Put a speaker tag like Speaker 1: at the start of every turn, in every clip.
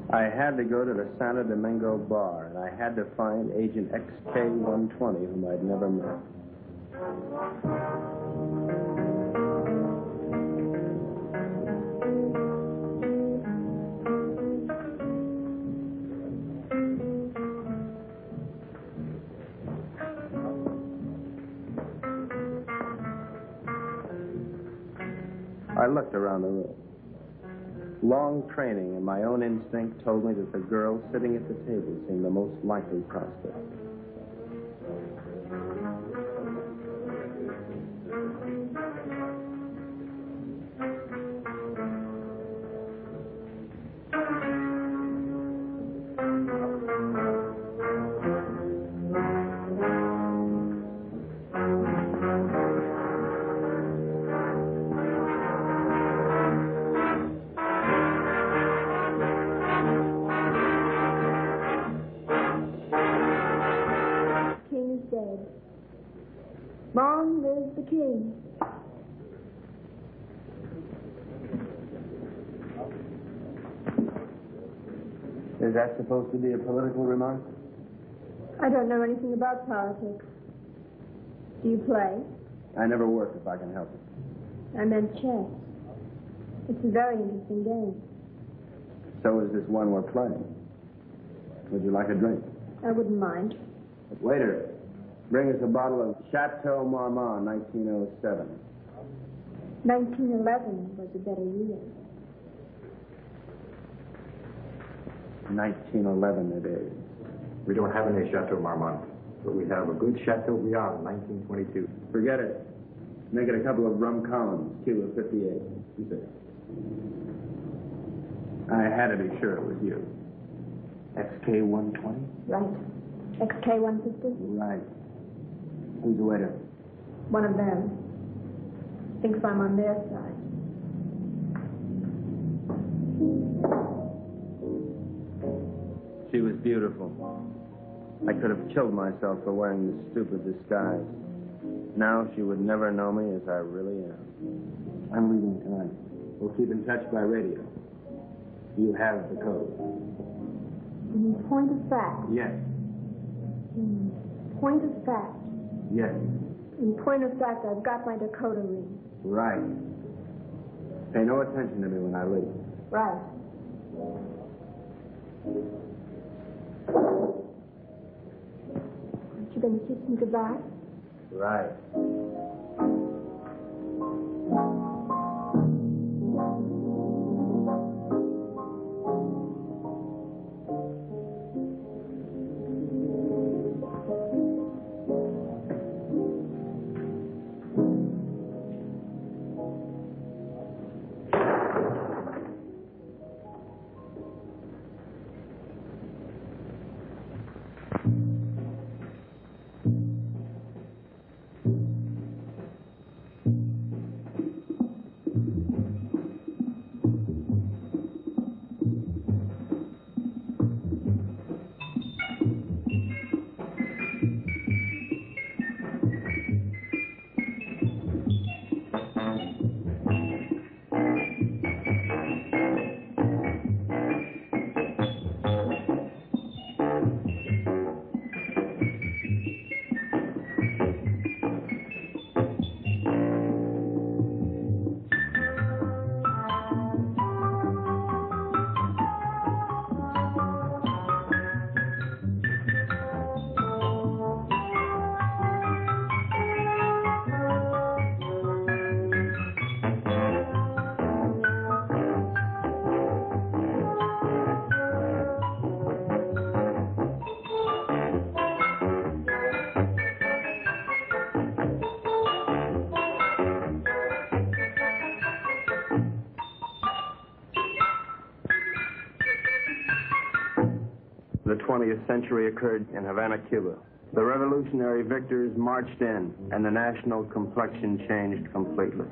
Speaker 1: I had to go to the Santo Domingo bar, and I had to find Agent XK-120, whom I'd never met. I looked around the room. Long training and my own instinct told me that the girl sitting at the table seemed the most likely prospect.
Speaker 2: Long live the king.
Speaker 1: Is that supposed to be a political remark?
Speaker 2: I don't know anything about politics. Do you play?
Speaker 1: I never work if I can help it.
Speaker 2: I meant chess. It's a very interesting game.
Speaker 1: So is this one we're playing. Would you like a drink?
Speaker 2: I wouldn't mind.
Speaker 1: Waiter, bring us a bottle of Chateau Marmont, 1907.
Speaker 2: 1911 was a better year.
Speaker 1: 1911 it is.
Speaker 3: We don't have any Chateau Marmont, but we have a good Chateau Briand, 1922.
Speaker 1: Forget it. Make it a couple of rum columns, Cuba 58. You say. I had to be sure it was you. XK-120?
Speaker 2: Right. XK-150?
Speaker 1: Right. Who's the waiter?
Speaker 2: One of them. Thinks I'm on their side.
Speaker 1: She was beautiful. I could have killed myself for wearing this stupid disguise. Now she would never know me as I really am. I'm leaving tonight. We'll keep in touch by radio. You have the code.
Speaker 2: In point of fact?
Speaker 1: Yes.
Speaker 2: In point of fact?
Speaker 1: Yes.
Speaker 2: In point of fact, I've got my decoder ring.
Speaker 1: Right. Pay no attention to me when I leave.
Speaker 2: Right. Aren't you going to kiss me goodbye?
Speaker 1: Right. The 20th century occurred in Havana, Cuba. The revolutionary victors marched in, and the national complexion changed completely.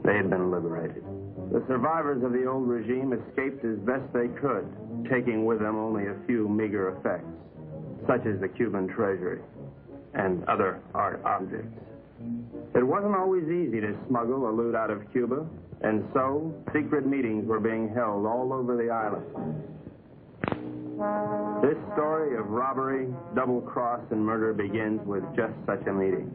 Speaker 1: They had been liberated. The survivors of the old regime escaped as best they could, taking with them only a few meager effects, such as the Cuban treasury and other art objects. It wasn't always easy to smuggle the loot out of Cuba, and so secret meetings were being held all over the island. This story of robbery, double-cross, and murder begins with just such a meeting.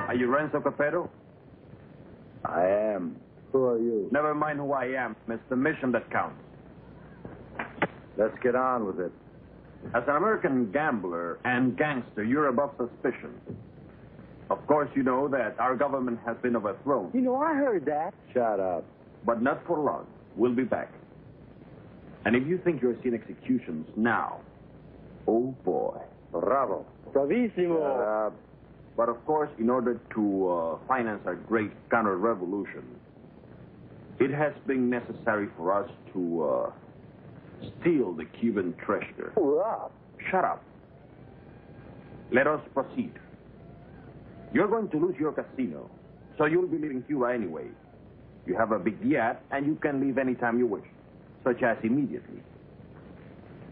Speaker 4: Are you Renzo Capetto?
Speaker 1: I am. Who are you?
Speaker 4: Never mind who I am. It's the mission that counts.
Speaker 1: Let's get on with it.
Speaker 4: As an American gambler and gangster, you're above suspicion. Of course, you know that our government has been overthrown.
Speaker 5: You know, I heard that.
Speaker 1: Shut up.
Speaker 4: But not for long. We'll be back. And if you think you're seeing executions now, oh boy.
Speaker 1: Bravo.
Speaker 5: Bravissimo.
Speaker 1: Shut up.
Speaker 4: But of course, in order to finance our great counter-revolution, it has been necessary for us to steal the Cuban treasure.
Speaker 5: Hurrah.
Speaker 4: Shut up. Let us proceed. You're going to lose your casino, so you'll be leaving Cuba anyway. You have a big yacht, and you can leave any time you wish, such as immediately.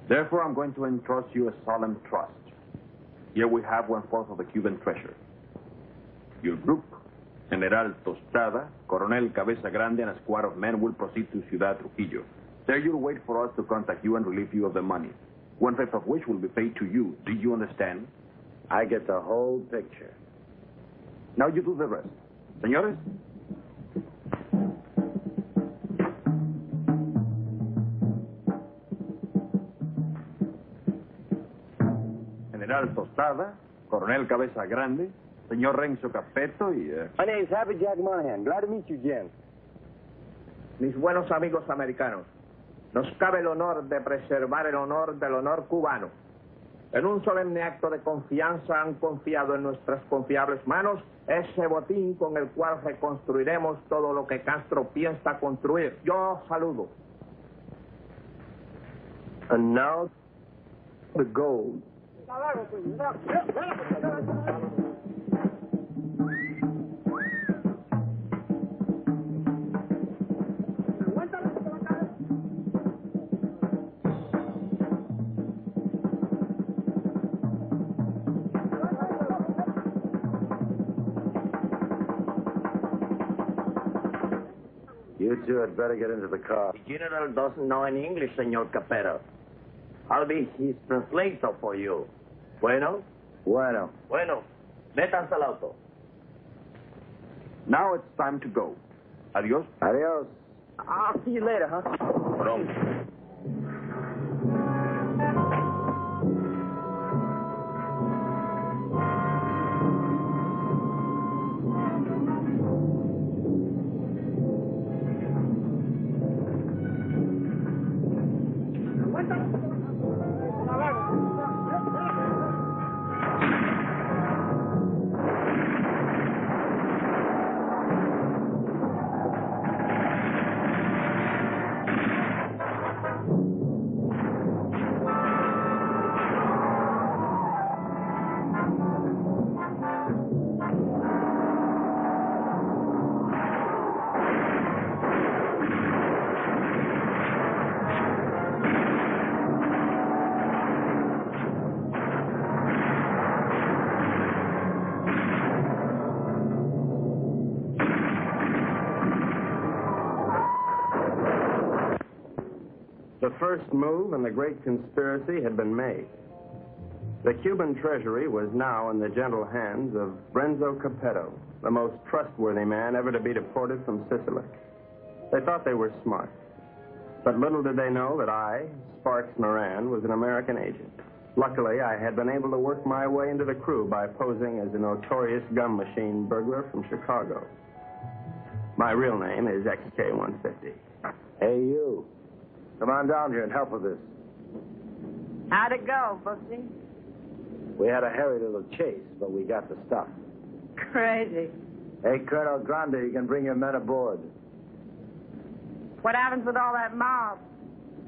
Speaker 4: Therefore, I'm going to entrust you a solemn trust. Here we have 1/4 of the Cuban treasure. Your group, General Tostada, Coronel Cabeza Grande, and a squad of men will proceed to Ciudad Trujillo. There you'll wait for us to contact you and relieve you of the money, 1/5 of which will be paid to you. Do you understand?
Speaker 1: I get the whole picture.
Speaker 4: Now you do the rest. Señores? General Tostada, Coronel Cabeza Grande, Señor Renzo Capetto y...
Speaker 5: My name's Happy Jack Monahan. Glad to meet you, gents.
Speaker 6: Mis buenos amigos americanos, nos cabe el honor de preservar el honor del honor cubano. En un solemne acto de confianza han confiado en nuestras confiables manos ese botín con el cual reconstruiremos todo lo que Castro piensa construir. Yo saludo.
Speaker 1: And now, the gold. You two had better get into the car.
Speaker 6: The general doesn't know any English, Señor Capetto. I'll be his translator for you. Bueno?
Speaker 1: Bueno.
Speaker 6: Bueno. Métanse al auto.
Speaker 4: Now it's time to go. Adios.
Speaker 1: Adios.
Speaker 5: I'll see you later, huh?
Speaker 4: Pronto. The first move in the great conspiracy had been made. The Cuban treasury was now in the gentle hands of Renzo Capetto, the most trustworthy man ever to be deported from Sicily. They thought they were smart. But little did they know that I, Sparks Moran, was an American agent. Luckily, I had been able to work my way into the crew by posing as a notorious gum machine burglar from Chicago. My real name is XK150.
Speaker 1: Hey, you. Come on down here and help with this.
Speaker 7: How'd it go, Bugsy?
Speaker 1: We had a hairy little chase, but we got the stuff.
Speaker 7: Crazy.
Speaker 1: Hey, Colonel Grande, you can bring your men aboard.
Speaker 7: What happens with all that mob?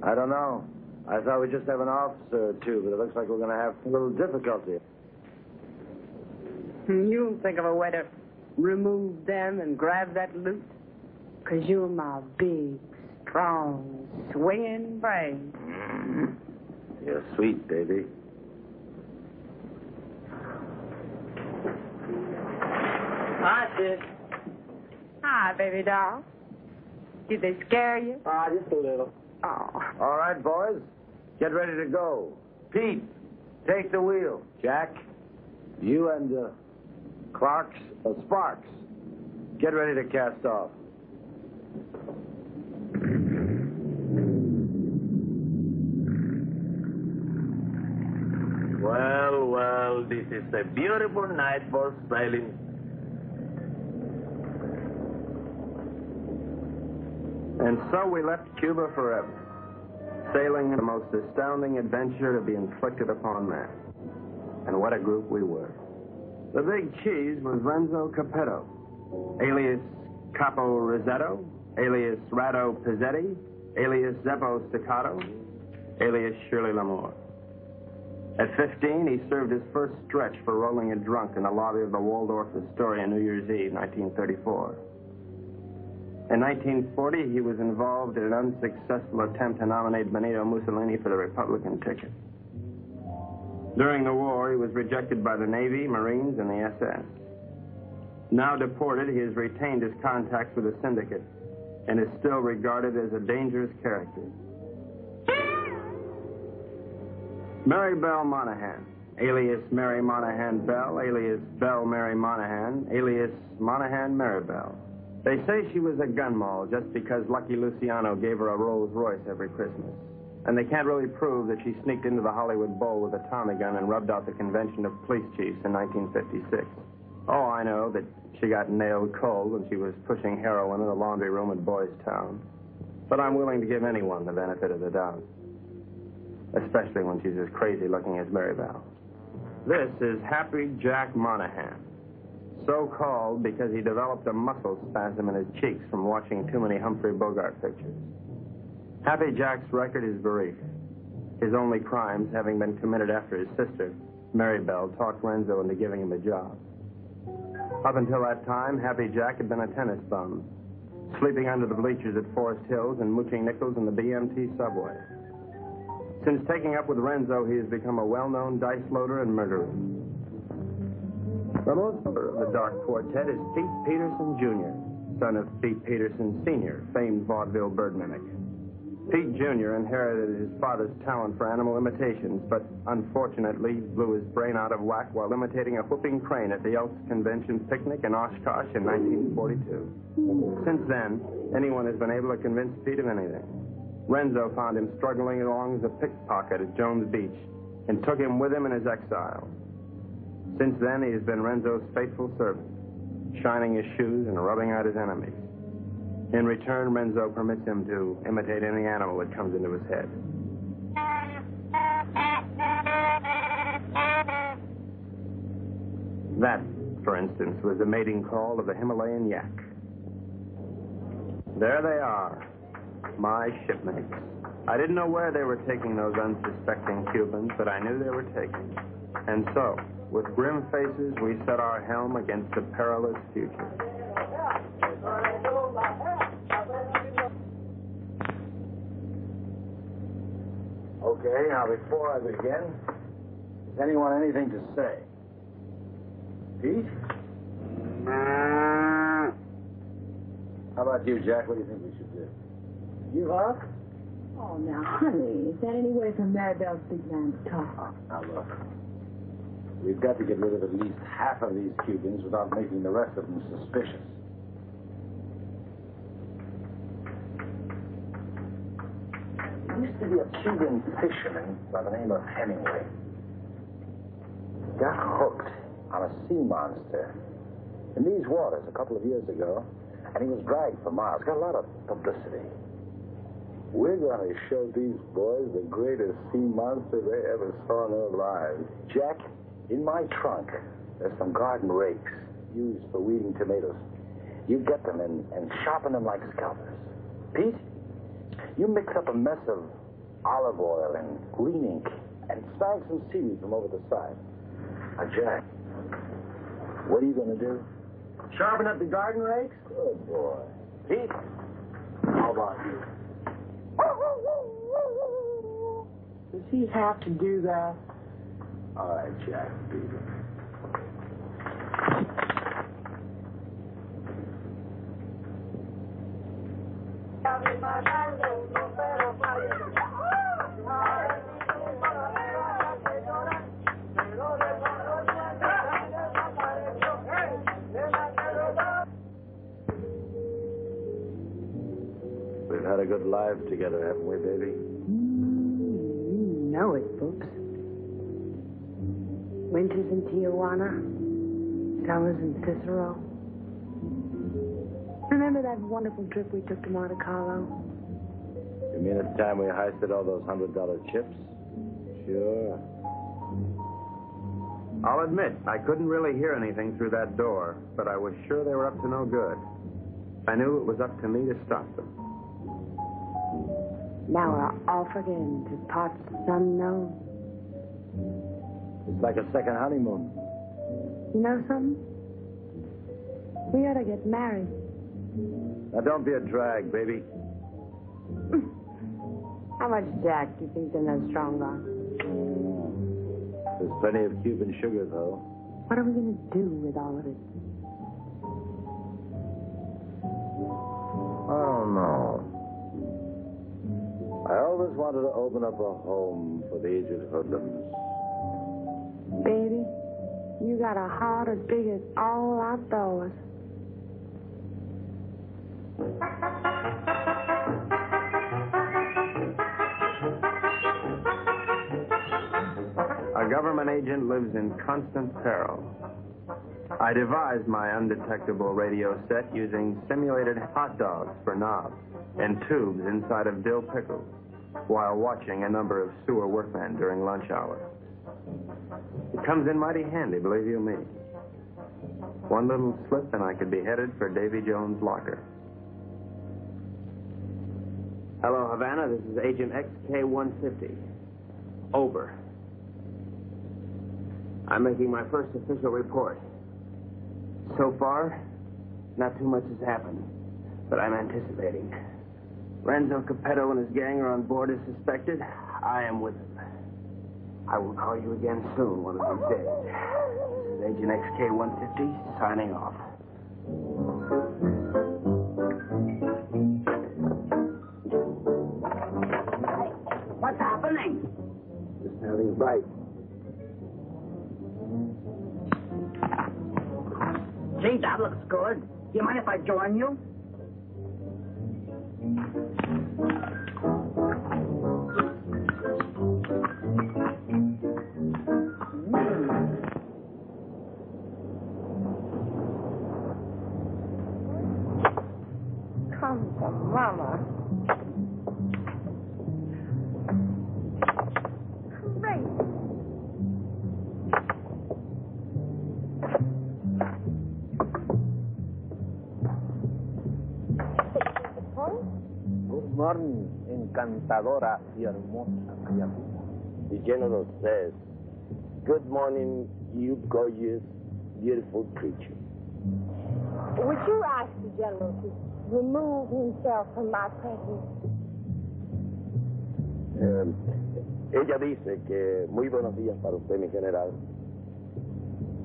Speaker 1: I don't know. I thought we'd just have an officer or two, but it looks like we're going to have a little difficulty.
Speaker 7: You'll think of a way to remove them and grab that loot. 'Cause you're my big, strong, swinging brain.
Speaker 1: You're sweet, baby.
Speaker 5: Hi, sis.
Speaker 7: Hi, baby doll. Did they scare you?
Speaker 5: Just a little.
Speaker 7: Oh.
Speaker 1: All right, boys. Get ready to go. Pete, take the wheel. Jack, you and Sparks, get ready to cast off.
Speaker 6: Well, this is a beautiful night for sailing.
Speaker 1: And so we left Cuba forever, sailing the most astounding adventure to be inflicted upon man. And what a group we were. The big cheese was Renzo Capetto, alias Capo Rosetto, alias Rado Pizzetti, alias Zeppo Staccato, alias Shirley Lamour. At 15, he served his first stretch for rolling a drunk in the lobby of the Waldorf Astoria New Year's Eve, 1934. In 1940, he was involved in an unsuccessful attempt to nominate Benito Mussolini for the Republican ticket. During the war, he was rejected by the Navy, Marines, and the SS. Now deported, he has retained his contacts with the syndicate and is still regarded as a dangerous character. Mary-Belle Monahan, alias Mary Monahan Belle, alias Belle Mary Monahan, alias Monahan Mary-Belle. They say she was a gun moll just because Lucky Luciano gave her a Rolls Royce every Christmas. And they can't really prove that she sneaked into the Hollywood Bowl with a Tommy gun and rubbed out the convention of police chiefs in 1956. Oh, I know that she got nailed cold when she was pushing heroin in a laundry room at Boys Town. But I'm willing to give anyone the benefit of the doubt, especially when she's as crazy looking as Mary-Belle. This is Happy Jack Monahan, so called because he developed a muscle spasm in his cheeks from watching too many Humphrey Bogart pictures. Happy Jack's record is brief, his only crimes having been committed after his sister, Mary-Belle, talked Renzo into giving him a job. Up until that time, Happy Jack had been a tennis bum, sleeping under the bleachers at Forest Hills and mooching nickels in the BMT subway. Since taking up with Renzo, he has become a well-known dice loader and murderer. The most of the Dark Quartet is Pete Peterson, Jr., son of Pete Peterson, Sr., famed vaudeville bird mimic. Pete Jr. inherited his father's talent for animal imitations, but unfortunately blew his brain out of whack while imitating a whooping crane at the Elks Convention picnic in Oshkosh in 1942. Since then, anyone has been able to convince Pete of anything. Renzo found him struggling along as a pickpocket at Jones Beach and took him with him in his exile. Since then, he has been Renzo's faithful servant, shining his shoes and rubbing out his enemies. In return, Renzo permits him to imitate any animal that comes into his head. That, for instance, was the mating call of the Himalayan yak. There they are, my shipmates. I didn't know where they were taking those unsuspecting Cubans, but I knew they were taking. And so, with grim faces, we set our helm against a perilous future. Okay, now before I begin, does anyone anything to say? Pete? How about you, Jack? What do you think we should do? You up?
Speaker 2: Oh, now, honey, is that any way for Mary-Belle's big man to talk?
Speaker 1: Now, look. We've got to get rid of at least half of these Cubans without making the rest of them suspicious. There used to be a Cuban fisherman by the name of Hemingway. Got hooked on a sea monster in these waters a couple of years ago, and he was dragged for miles. Got a lot of publicity. We're going to show these boys the greatest sea monster they ever saw in their lives. Jack, in my trunk, there's some garden rakes used for weeding tomatoes. You get them and sharpen them like scalpers. Pete,
Speaker 8: You mix up a mess of olive oil and green ink and snag some seaweed from over the side. Now, Jack, what are you going to do?
Speaker 6: Sharpen up the garden rakes?
Speaker 8: Good boy. Pete, how about you? Does he have to do that? All right, Jack, do it.
Speaker 1: We've had a good life together, haven't we, baby?
Speaker 7: You know it, Boops. Winters in Tijuana, summers in Cicero. Remember that wonderful trip we took to Monte Carlo?
Speaker 1: You mean at the time we heisted all those $100 chips? Sure.
Speaker 6: I'll admit, I couldn't really hear anything through that door, but I was sure they were up to no good. I knew it was up to me to stop them.
Speaker 7: Now we're off again to parts unknown.
Speaker 1: It's like a second honeymoon.
Speaker 7: You know something? We ought to get married.
Speaker 1: Now, don't be a drag, baby.
Speaker 7: How much Jack do you think they're no strong on?
Speaker 1: There's plenty of Cuban sugar, though.
Speaker 7: What are we going to do with all of it?
Speaker 1: I don't know. I always wanted to open up a home for the aged hoodlums.
Speaker 7: Baby, you got a heart as big as all outdoors.
Speaker 6: A government agent lives in constant peril. I devised my undetectable radio set using simulated hot dogs for knobs and tubes inside of dill pickles while watching a number of sewer workmen during lunch hour. It comes in mighty handy, believe you me. One little slip and I could be headed for Davy Jones' locker. Hello, Havana. This is Agent XK-150. Over. I'm making my first official report. So far, not too much has happened, but I'm anticipating. Renzo Capetto and his gang are on board as suspected. I am with them. I will call you again soon, one of these days. This is Agent XK-150 signing off.
Speaker 9: What's happening?
Speaker 8: Just having a bite.
Speaker 9: Gee, that looks good. Do you mind if I join you?
Speaker 2: Come to Mama. Great.
Speaker 8: Good morning, encantadora y hermosa criatura. The general says, good morning, you gorgeous, beautiful creature.
Speaker 2: Would you ask the general to remove himself from my presence?
Speaker 8: Ella dice que muy buenos días para usted, mi general.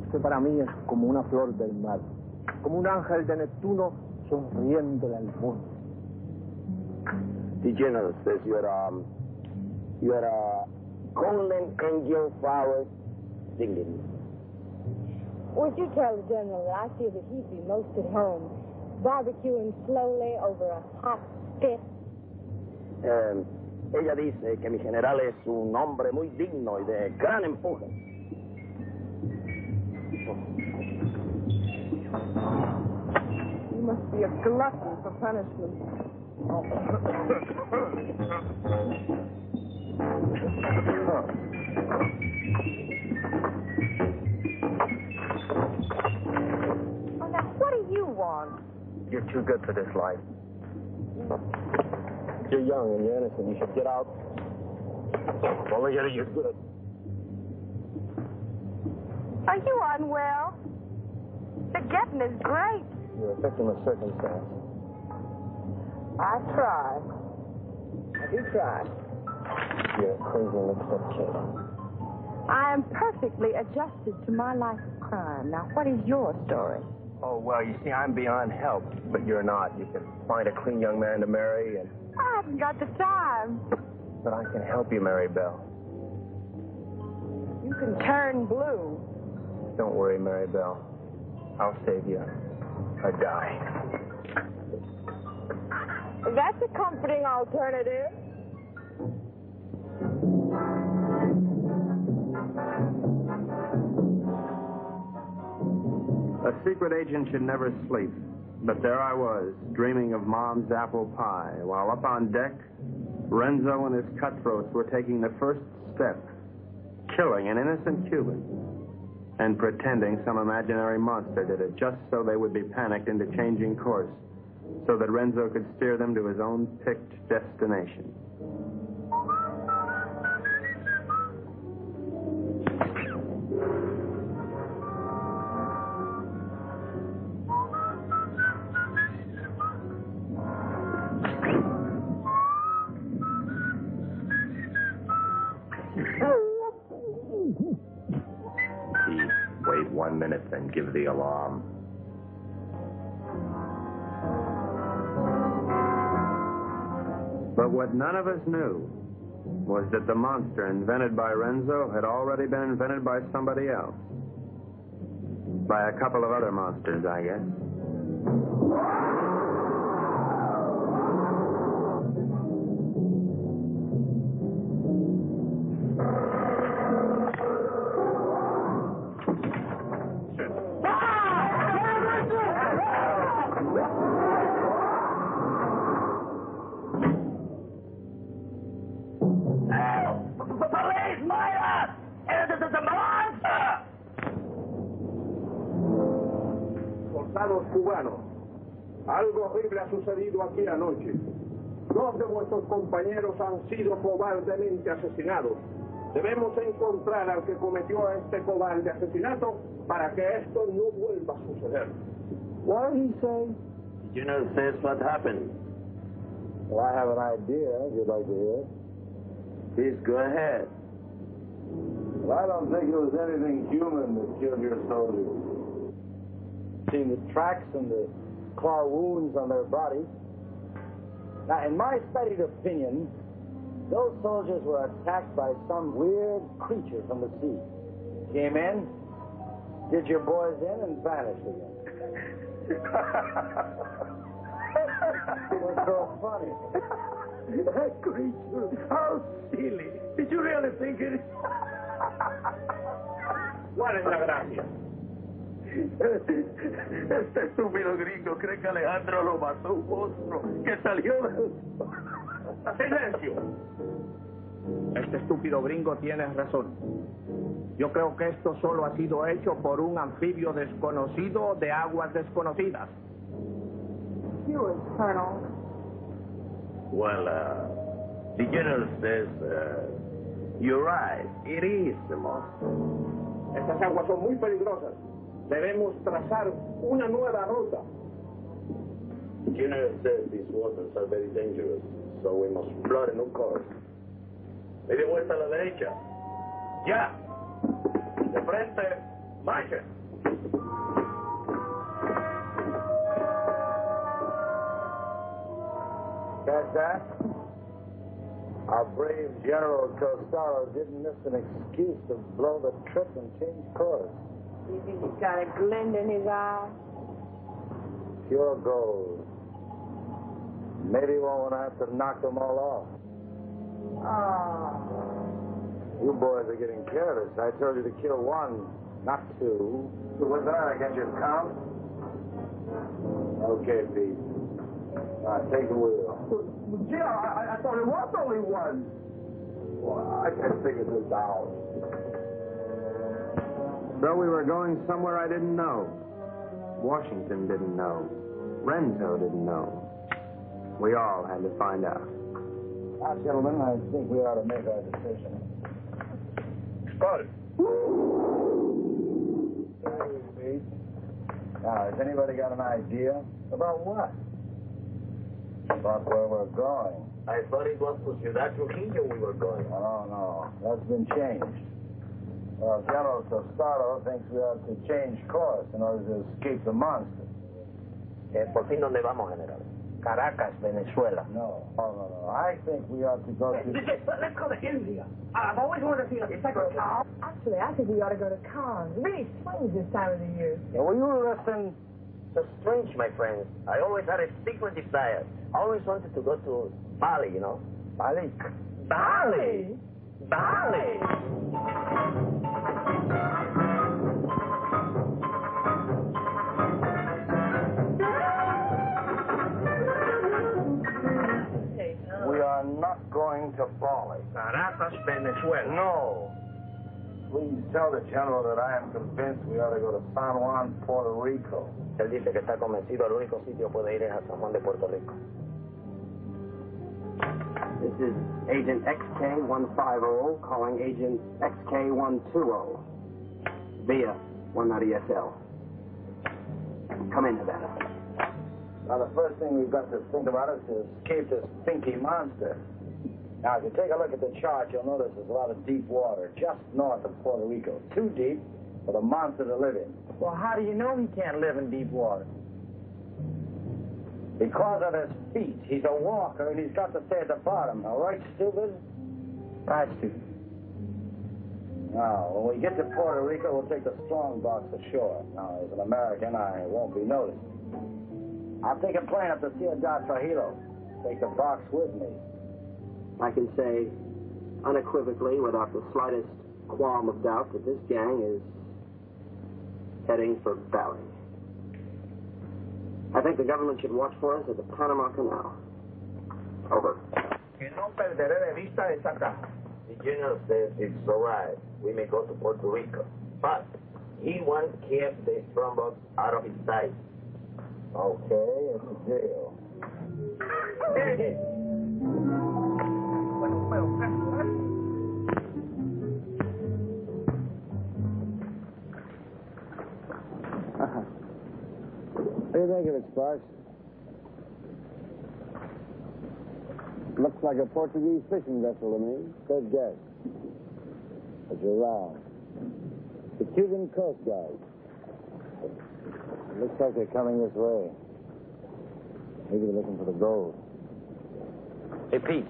Speaker 10: Usted para mí es como una flor del mar, como un ángel de Neptuno sonriéndole al mundo.
Speaker 8: The general says you're a golden angel flower singing.
Speaker 2: Would you tell the general that I feel that he'd be most at home, barbecuing slowly over a hot spit?
Speaker 8: Ella dice que mi general es un hombre muy digno y de gran empuje.
Speaker 2: You must be a glutton for punishment. What do you want?
Speaker 10: You're too good for this life.
Speaker 8: You're young and you're innocent. You should get out. Over here, you're good.
Speaker 2: Are you unwell? The getting is great.
Speaker 8: You're a victim of circumstance.
Speaker 2: I try. I do try.
Speaker 8: You're a crazy mixed-up kid.
Speaker 2: I am perfectly adjusted to my life of crime. Now, what is your story?
Speaker 8: Oh, well, you see, I'm beyond help, but you're not. You can find a clean young man to marry, and...
Speaker 2: I haven't got the time.
Speaker 8: But I can help you, Mary-Belle.
Speaker 2: You can turn blue.
Speaker 8: Don't worry, Mary-Belle. I'll save you. I die.
Speaker 2: That's a comforting alternative.
Speaker 1: A secret agent should never sleep. But there I was, dreaming of Mom's apple pie, while up on deck, Renzo and his cutthroats were taking the first step, killing an innocent Cuban, and pretending some imaginary monster did it, just so they would be panicked into changing course, so that Renzo could steer them to his own picked destination.
Speaker 8: Wait 1 minute, then give the alarm.
Speaker 1: But what none of us knew was that the monster invented by Renzo had already been invented by somebody else. By a couple of other monsters, I guess.
Speaker 6: Cubanos, algo horrible ha sucedido aquí anoche. 2 de vuestros compañeros han sido cobardemente asesinados. Debemos encontrar al que cometió este cobarde asesinato para que esto no vuelva a suceder.
Speaker 10: What did he say?
Speaker 8: Did you know this what happened?
Speaker 10: Well, I have an idea, if you'd like to hear it.
Speaker 8: Please go ahead.
Speaker 10: Well, I don't think it was anything human that killed your soldiers. Seen the tracks and the claw wounds on their bodies. Now, in my studied opinion, those soldiers were attacked by some weird creature from the sea. Came in, did your boys in, and vanished again. What's so funny? That creature, how silly. Did you really think it?
Speaker 6: ¿Cuál es la gracia?
Speaker 8: Este estúpido gringo cree que Alejandro lo mató un monstruo que salió de...
Speaker 6: ¡Silencio! Este estúpido gringo tiene razón. Yo creo que esto solo ha sido hecho por un anfibio desconocido de aguas desconocidas.
Speaker 2: You, Colonel.
Speaker 8: Well, the general says, you're right. It is the monster.
Speaker 6: Estas aguas son muy peligrosas. Debemos trazar una nueva ruta.
Speaker 8: The general says these waters are very dangerous, so we must plot a new course. Media vuelta a la derecha. Ya. De frente, marcha.
Speaker 10: Catch that? Our brave General Tostada didn't miss an excuse to blow the trip and change course.
Speaker 2: You think he's got a glint in his eye?
Speaker 10: Pure gold. Maybe we won't have to knock them all off.
Speaker 2: Oh.
Speaker 10: You boys are getting careless. I told you to kill 1, not 2.
Speaker 1: So what's that? I got your count?
Speaker 10: Okay, Pete. Take the wheel.
Speaker 6: Gee, I thought it was only 1.
Speaker 10: Well, I can figure this out.
Speaker 1: So we were going somewhere I didn't know. Washington didn't know. Renzo didn't know. We all had to find out.
Speaker 10: Now, gentlemen, I think we ought to make our decision.
Speaker 8: Skull.
Speaker 10: Now, has anybody got an idea? About what? About where we're going.
Speaker 8: I thought it was to Ciudad Trujillo we were going.
Speaker 10: No. That's been changed. Well, General Tostada thinks we ought to change course in order to escape the monster.
Speaker 8: ¿Por fin dónde vamos, General?
Speaker 9: Caracas, Venezuela.
Speaker 10: No. I think we ought to go to...
Speaker 9: Let's go to India. I've always wanted to see a second cow.
Speaker 2: Actually, I think we ought to go to Cannes. Really swings this time of the year.
Speaker 10: Yeah, will you listen?
Speaker 8: So strange, my friends. I always had a secret desire. I always wanted to go to Bali, you know.
Speaker 10: Bali?
Speaker 8: Bali! Bali!
Speaker 10: We are not going to Bali.
Speaker 6: Caracas, Venezuela.
Speaker 10: No. Please tell the General that I am convinced we ought to go to San Juan, Puerto Rico.
Speaker 8: Él dice que está convencido, el único sitio puede ir es a San Juan de Puerto Rico.
Speaker 9: This is Agent XK150 calling Agent XK120 via 190SL. Come in, Nevada.
Speaker 10: Now, the first thing we've got to think about is to escape this stinky monster. Now, if you take a look at the chart, you'll notice there's a lot of deep water just north of Puerto Rico. Too deep for the monster to live in.
Speaker 6: Well, how do you know he can't live in deep water?
Speaker 10: Because of his feet. He's a walker, and he's got to stay at the bottom. All right, stupid?
Speaker 6: Right, stupid.
Speaker 10: Now, when we get to Puerto Rico, we'll take the strong box ashore. Now, as an American, I won't be noticed. I'll take a plane up to Ciudad Trujillo. Take the box with me.
Speaker 9: I can say unequivocally, without the slightest qualm of doubt, that this gang is heading for Bali. I think the government should watch for us at the Panama Canal. Over.
Speaker 6: Que no perderé de vista esa caja.
Speaker 8: The general says it's all right. We may go to Puerto Rico. But he wants to keep the strongbox out of his sight.
Speaker 10: Okay, it's a deal.
Speaker 1: What do you think of it, Sparks? Looks like a Portuguese fishing vessel to me. Good guess. But you're wrong. The Cuban Coast Guard.
Speaker 10: Looks like they're coming this way. Maybe they're looking for the gold.
Speaker 6: Hey, Pete.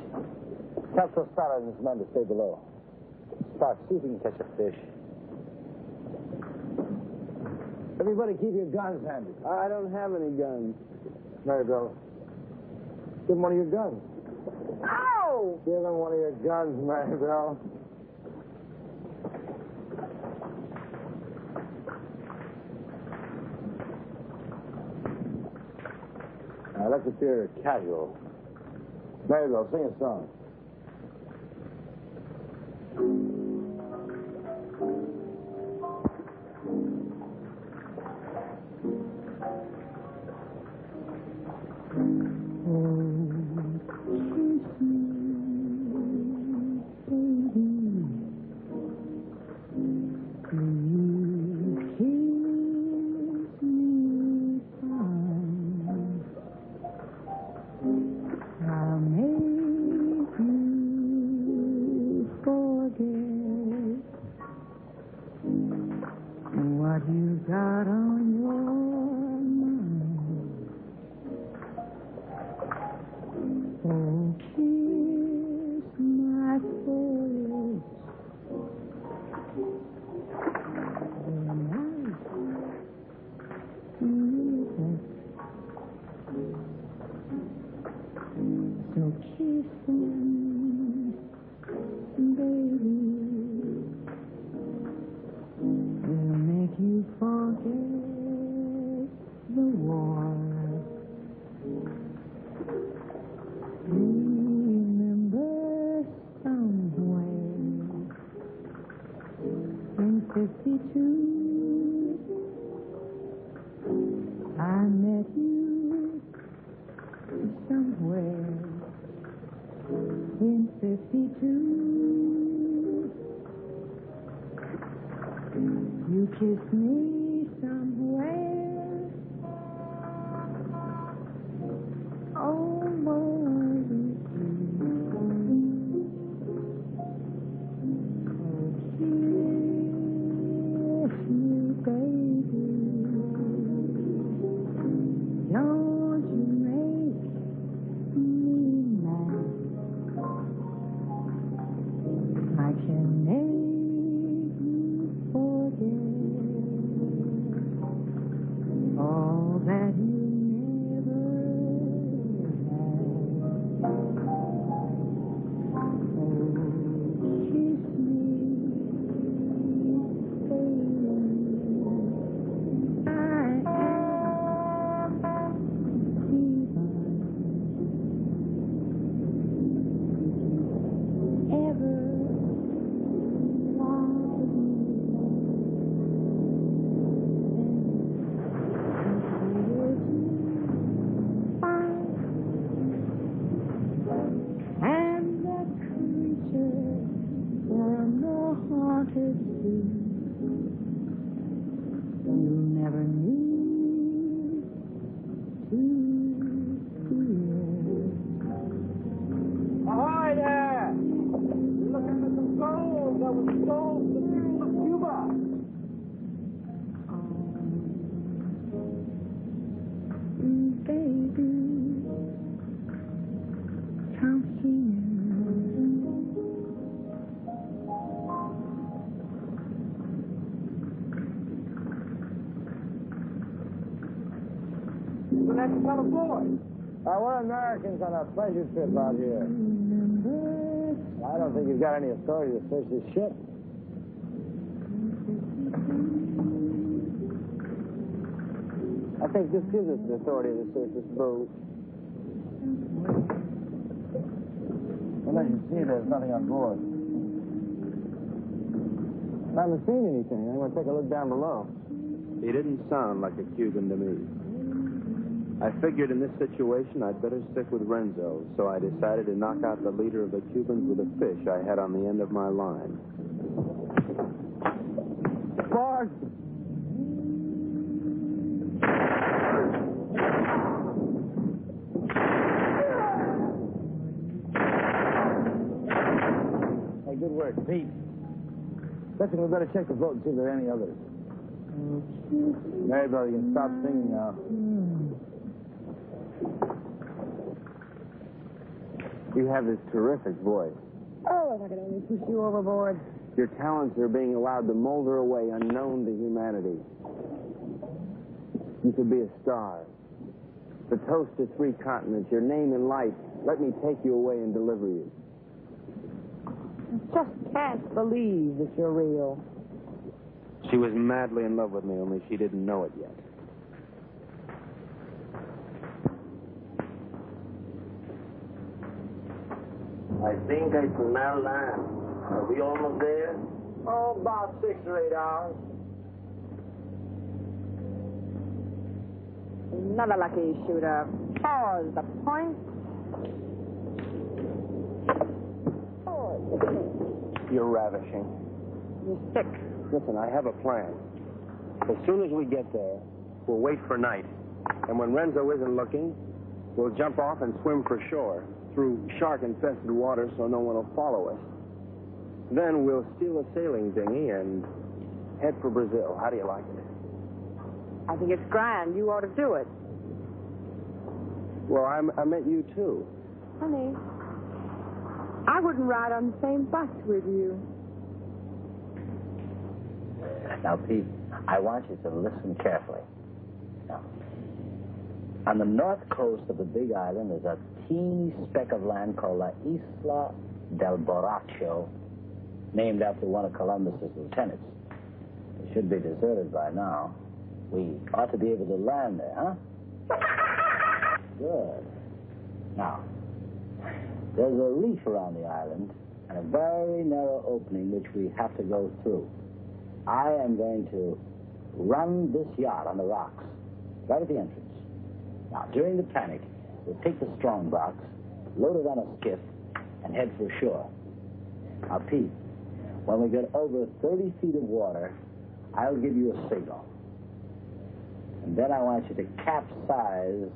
Speaker 10: Tell Tostada and his men to stay below. Sparks, see if we can catch a fish. Everybody keep your guns handy.
Speaker 1: I don't have any guns.
Speaker 10: Mary-Belle, give him one of your guns.
Speaker 2: Ow!
Speaker 10: Give him one of your guns, Mary-Belle. Now, let's appear casual. Mary-Belle, sing a song.
Speaker 2: 52. You kissed me somewhere over the kiss me, baby. Don't you make me mad. I can make you forget all that you never had. Oh, kiss me, baby. I am divine. Ever wanted me. And the creature from the haunted sea you never need to fear.
Speaker 10: Ahoy there! You're looking for some gold that was sold to the people of Cuba.
Speaker 2: Baby, come here.
Speaker 10: Well, that's a fellow boy.
Speaker 1: We're Americans on a pleasure trip out here. I don't think you've got any authority to search this ship. I think this gives us the authority to search this boat. Well, as you see, there's nothing on board. I haven't seen anything. I'm going to take a look down below. He didn't sound like a Cuban to me. I figured in this situation I'd better stick with Renzo, so I decided to knock out the leader of the Cubans with a fish I had on the end of my line. Forward! Hey, good work, Pete. Listen, we better check the boat and see if there are any others. Mary-Belle, you can stop singing now. You have this terrific voice.
Speaker 2: Oh, if I could only push you overboard.
Speaker 1: Your talents are being allowed to molder away unknown to humanity. You could be a star. The toast of 3 continents, your name in light. Let me take you away and deliver you.
Speaker 2: I just can't believe that you're real.
Speaker 1: She was madly in love with me, only she didn't know it yet.
Speaker 8: I think I smell land. Are we almost there?
Speaker 10: Oh, about 6 or 8 hours.
Speaker 2: Another lucky shooter. Pause the point.
Speaker 1: You're ravishing.
Speaker 2: You're sick.
Speaker 1: Listen, I have a plan. As soon as we get there, we'll wait for night. And when Renzo isn't looking, we'll jump off and swim for shore through shark-infested water so no one will follow us. Then we'll steal a sailing dinghy and head for Brazil. How do you like it?
Speaker 2: I think it's grand. You ought to do it.
Speaker 1: Well, I meant you, too.
Speaker 2: Honey, I wouldn't ride on the same bus with you.
Speaker 11: Now, Pete, I want you to listen carefully. Now, on the north coast of the big island is a teeny speck of land called La Isla del Borracho, named after one of Columbus's lieutenants. It should be deserted by now. We ought to be able to land there, huh? Good. Now, there's a reef around the island and a very narrow opening which we have to go through. I am going to run this yacht on the rocks, right at the entrance. Now, during the panic, we'll take the strong box, load it on a skiff, and head for shore. Now, Pete, when we get over 30 feet of water, I'll give you a signal. And then I want you to capsize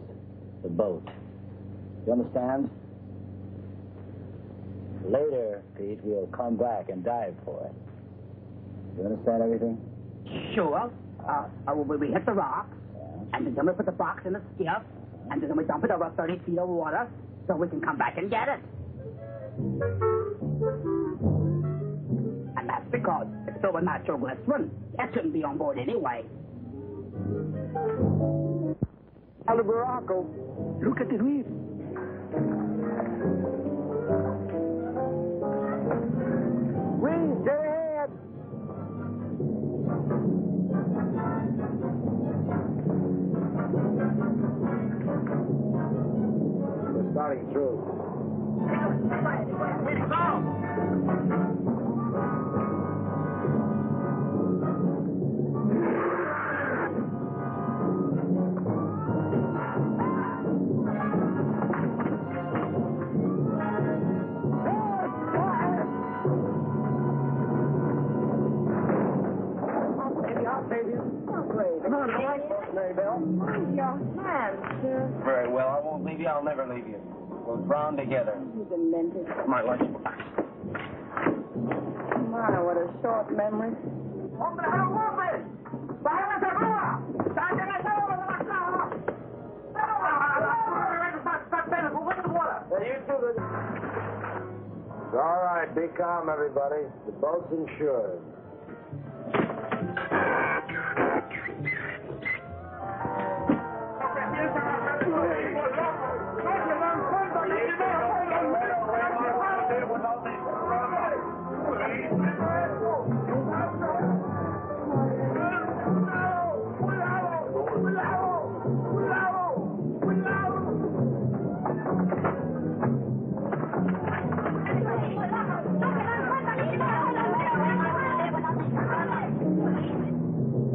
Speaker 11: the boat. You understand? Later, Pete, we'll come back and dive for it. You understand everything?
Speaker 12: Sure. We hit the rocks, and then we put the box in the skiff, and then we dump it over 30 feet of water so we can come back and get it. And that's because it's still a natural glycerin. That shouldn't be on board anyway.
Speaker 10: Baracco.
Speaker 12: Look at the reef.
Speaker 10: Reef, get ahead. We're starting through. Mary-Belle.
Speaker 2: Your hands, sir.
Speaker 1: Very well. I won't leave you. I'll never leave you. We'll drown together.
Speaker 2: You demented.
Speaker 1: My lunch.
Speaker 2: My, what a short memory.
Speaker 10: It's all right. Be calm, everybody. The boat's insured.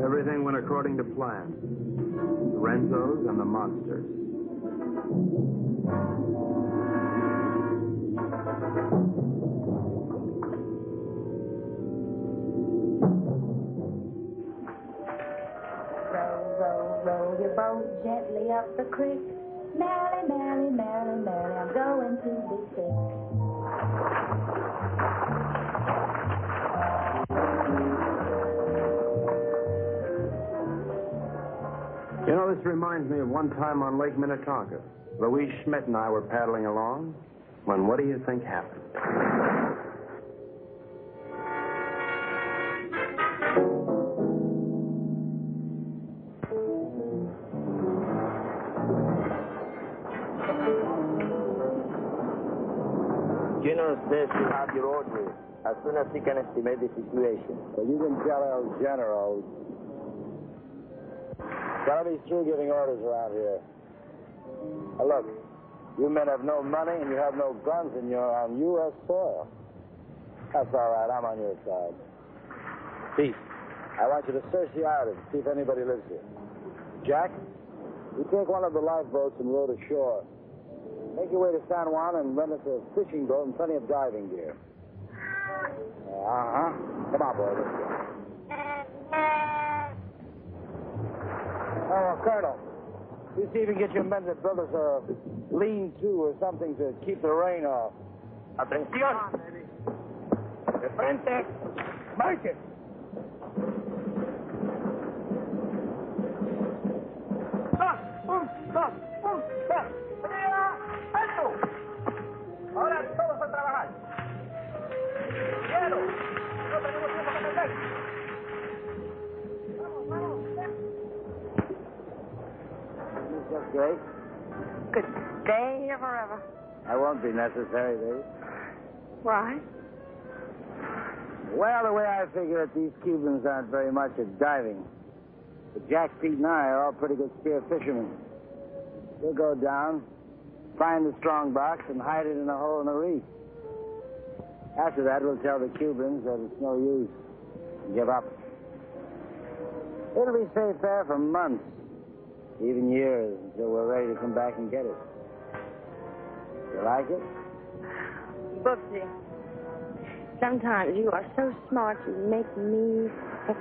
Speaker 1: Everything went according to plan. The Renzos and the monsters.
Speaker 2: Row your boat gently up the creek. Merrily, merrily, merrily, merrily, I'm going to be sick.
Speaker 1: You know, this reminds me of one time on Lake Minnetonka. Louise Schmidt and I were paddling along when what do you think happened?
Speaker 9: General says you have your orders as soon as he can estimate the situation.
Speaker 10: Well, you can tell El General. Gotta be through giving orders around here. Now, look, you men have no money and you have no guns and you're on U.S. soil. That's all right. I'm on your side. Pete, I want you to search the island, see if anybody lives here. Jack, you take one of the lifeboats and row to shore. Make your way to San Juan and rent us a fishing boat and plenty of diving gear. Uh-huh. Come on, boy. Let's go. Oh, Colonel, you see if you can get your men to build us a lean-to or something to keep the rain off.
Speaker 12: Atención. De frente. Marche. Ahora todos a trabajar. Quiero. No tenemos tiempo que perder. Vamos, vamos.
Speaker 10: This is great.
Speaker 2: Good day or forever.
Speaker 10: That won't be necessary, baby.
Speaker 2: Why?
Speaker 10: Well, the way I figure it, these Cubans aren't very much at diving. But Jack, Pete, and I are all pretty good spear fishermen. We'll go down, find the strong box, and hide it in a hole in the reef. After that, we'll tell the Cubans that it's no use. Give up. It'll be safe there for months, even years, until we're ready to come back and get it. You like it?
Speaker 2: Booksy. Sometimes you are so smart you make me sick.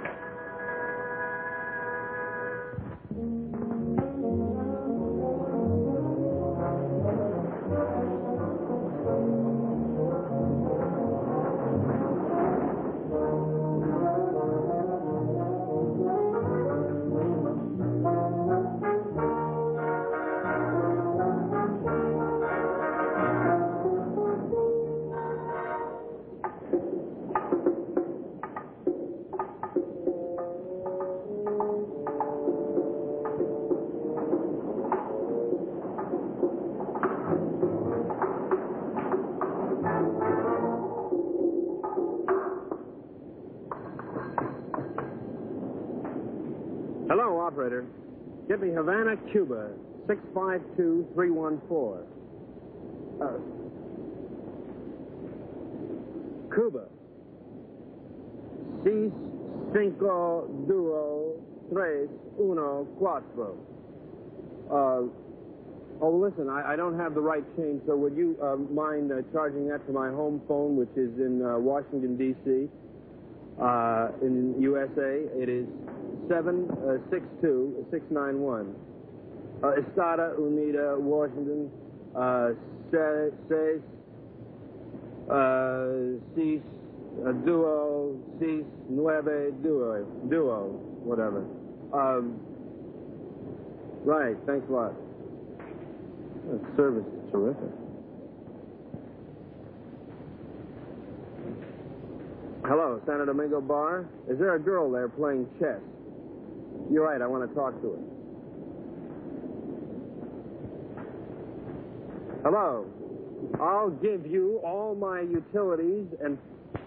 Speaker 1: Hello, operator. Get me Havana, Cuba, 652314. Cuba. 6, 5, 2, 3, 1, 4. Listen, I don't have the right change, so would you mind charging that to my home phone, which is in Washington, D.C., in USA? It is 762-691. Estada Unida, Washington, 6, 6, 9, duo, whatever. Right, thanks a lot. That service is terrific. Hello, Santo Domingo Bar. Is there a girl there playing chess? You're right, I want to talk to her. Hello. I'll give you all my utilities and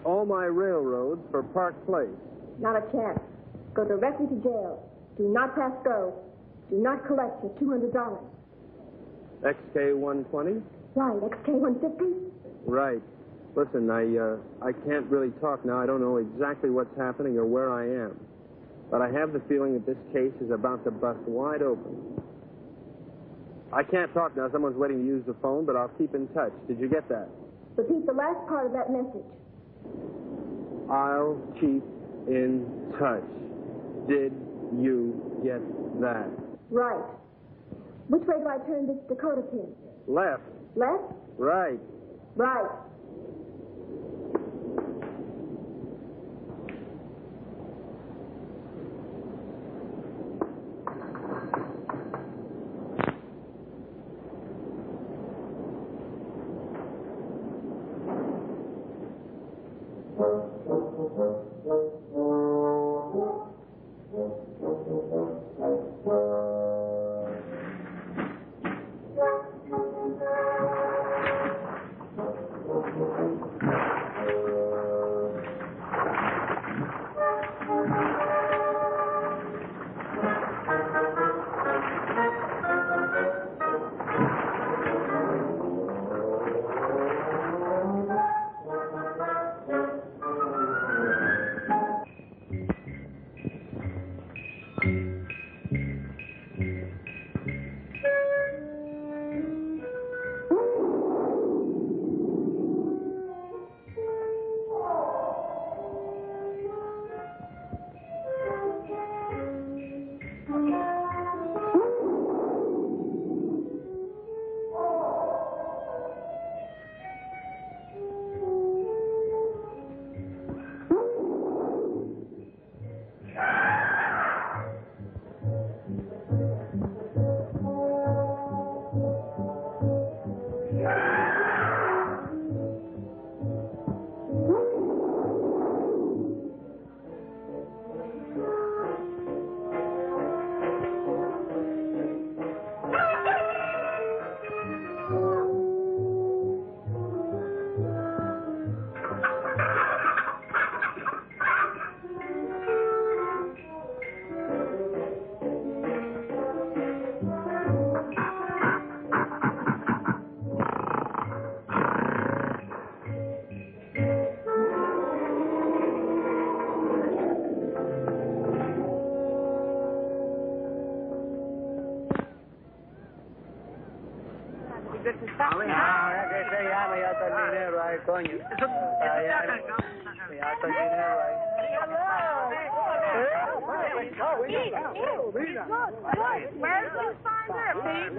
Speaker 1: all my railroads for Park Place.
Speaker 13: Not a chance. Go directly to jail. Do not pass go. Do not collect your $200.
Speaker 1: XK-120?
Speaker 13: Right, XK-150?
Speaker 1: Right. Listen, I can't really talk now. I don't know exactly what's happening or where I am. But I have the feeling that this case is about to bust wide open. I can't talk now. Someone's waiting to use the phone, but I'll keep in touch. Did you get that?
Speaker 13: Repeat the last part of that message.
Speaker 1: I'll keep in touch. Did you get that?
Speaker 13: Right. Which way do I turn this Dakota pin?
Speaker 1: Left.
Speaker 13: Left?
Speaker 1: Right.
Speaker 13: Right.
Speaker 5: Sonya.
Speaker 12: Yeah, I thought you knew, right?
Speaker 2: Where did you find her, Pete?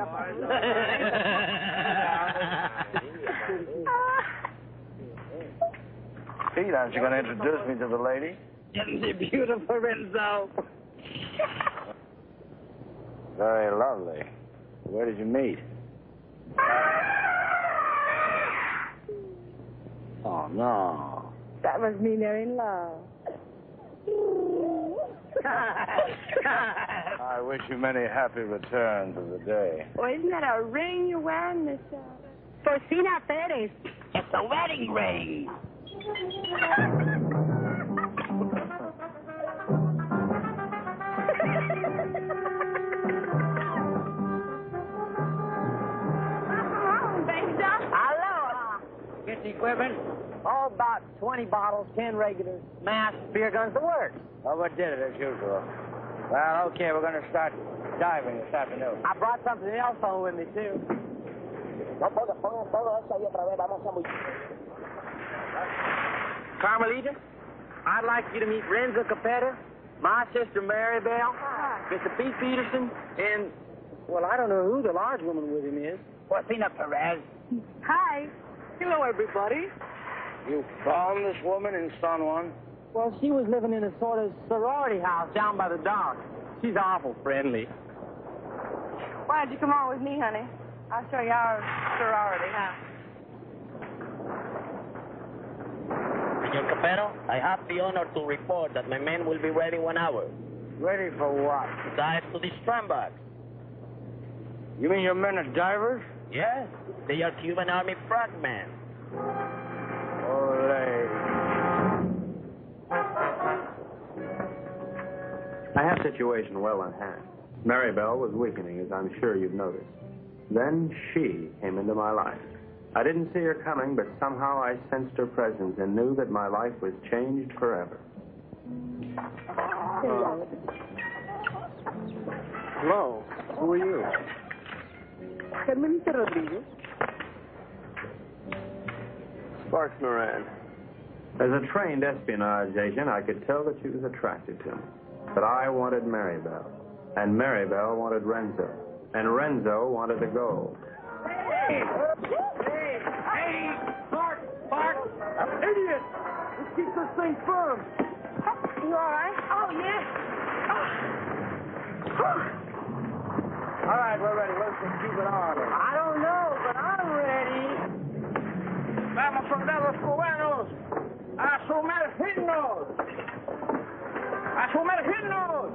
Speaker 10: Pete, aren't you going to introduce me to the lady?
Speaker 12: Isn't she beautiful, Renzo?
Speaker 10: Very lovely. Where did you meet? Oh, no.
Speaker 2: That must mean they're in love.
Speaker 10: I wish you many happy returns of the day.
Speaker 2: Well, isn't that a ring you're wearing, Miss? For Cina Perez.
Speaker 12: It's a wedding ring.
Speaker 5: Get the equipment. All about 20 bottles, 10 regulars, mash, beer guns, the works.
Speaker 10: Oh, what did it as usual? Well, okay, we're going to start diving this afternoon.
Speaker 5: I brought something else home with me, too. Carmelita, I'd like you to meet Renzo Capetto, my sister Mary-Belle, Mr. Pete Peterson, and, well, I don't know who the large woman with him is.
Speaker 12: Porcina Perez.
Speaker 2: Hi.
Speaker 5: Hello, everybody.
Speaker 10: You found this woman in San Juan?
Speaker 5: Well, she was living in a sort of sorority house down by the dock. She's awful friendly.
Speaker 2: Why don't you come on with me, honey? I'll show you our sorority house.
Speaker 14: Senor Capetto, I have the honor to report that my men will be ready 1 hour.
Speaker 10: Ready for what?
Speaker 14: To dive to the strandbacks.
Speaker 10: You mean your men are divers?
Speaker 14: Yes, they are Cuban Army frogmen.
Speaker 1: I have the situation well in hand. Mary-Belle was weakening, as I'm sure you've noticed. Then she came into my life. I didn't see her coming, but somehow I sensed her presence and knew that my life was changed forever.
Speaker 5: Hello. Who are you?
Speaker 2: Carmelita Rodriguez.
Speaker 1: Sparks Moran. As a trained espionage agent, I could tell that she was attracted to me. But I wanted Mary-Belle, and Mary-Belle wanted Renzo, and Renzo wanted the gold.
Speaker 5: Hey! Bart! Idiot! Let's keep this thing firm.
Speaker 2: You all right? Oh, yeah.
Speaker 5: All right, we're ready. Let's just keep it on. I don't know, but I'm ready. Vamos, soldados cubanos, a sumergirnos. ¡A sumergirnos!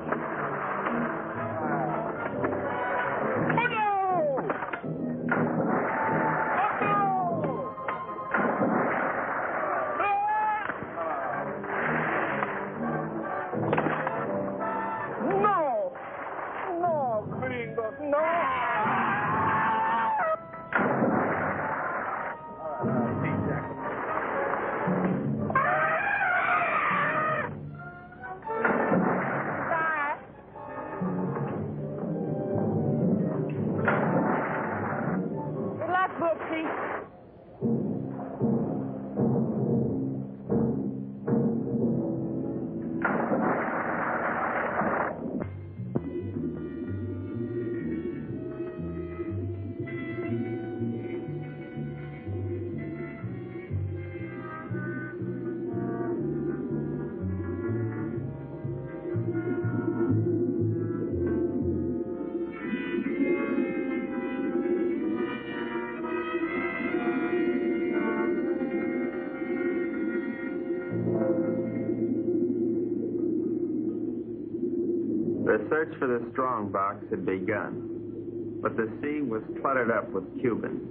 Speaker 1: The search for the strong box had begun, but the sea was cluttered up with Cubans,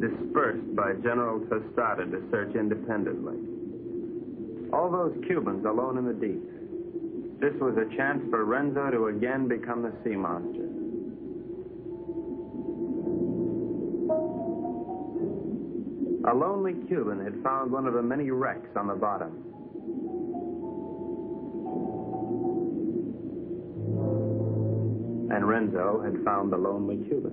Speaker 1: dispersed by General Tostada to search independently. All those Cubans alone in the deep. This was a chance for Renzo to again become the sea monster. A lonely Cuban had found one of the many wrecks on the bottom. And Renzo had found the lonely Cuban.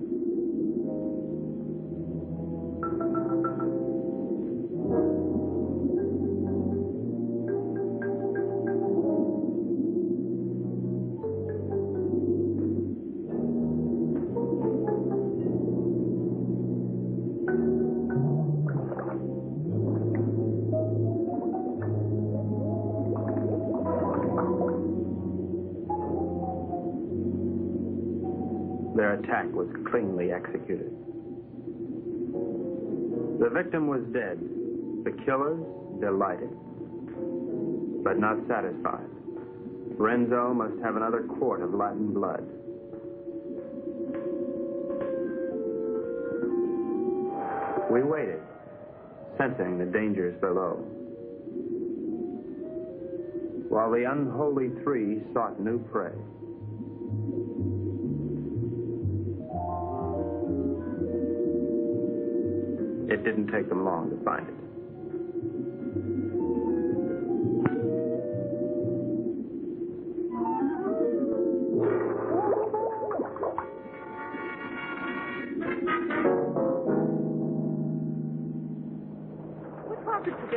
Speaker 1: Their attack was cleanly executed. The victim was dead. The killers delighted, but not satisfied. Renzo must have another quart of Latin blood. We waited, sensing the dangers below, while the unholy three sought new prey. It didn't take them long to find it.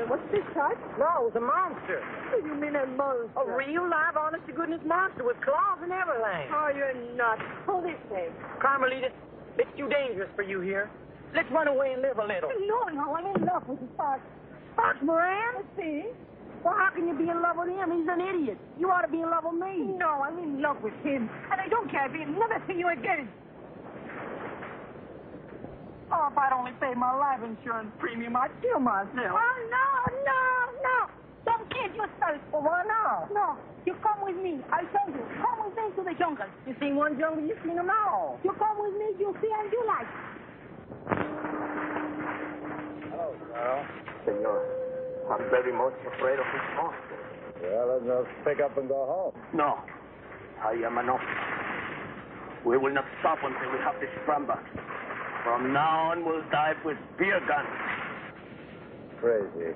Speaker 5: What's this, Jacques? No, it was a monster.
Speaker 12: What do you mean a monster?
Speaker 5: A real, live, honest-to-goodness monster with claws and everything.
Speaker 12: Oh, you're nuts. Hold this thing.
Speaker 5: Carmelita, it's too dangerous for you here. Let's run away and live a little.
Speaker 12: No, I'm in love with the Sparks. Sparks Moran? Let's see. Well, how can you be in love with him? He's an idiot. You ought to be in love with me. No, I'm in love with him. And I don't care if he'll never see you again. Oh, if I'd only paid my life insurance premium, I'd kill myself. Oh, no. Don't kill yourself. Oh, why not? No. You come with me. I told you. Come with me to the jungle.
Speaker 5: You seen one jungle, you seen them all.
Speaker 12: You come with me, you'll see and you like.
Speaker 3: Hello, Carl.
Speaker 6: Senor, I'm very much afraid of this monster.
Speaker 3: Well, let's just pick up and go home.
Speaker 14: No. I am enough. We will not stop until we have this scramble. From now on, we'll dive with beer guns.
Speaker 3: Crazy.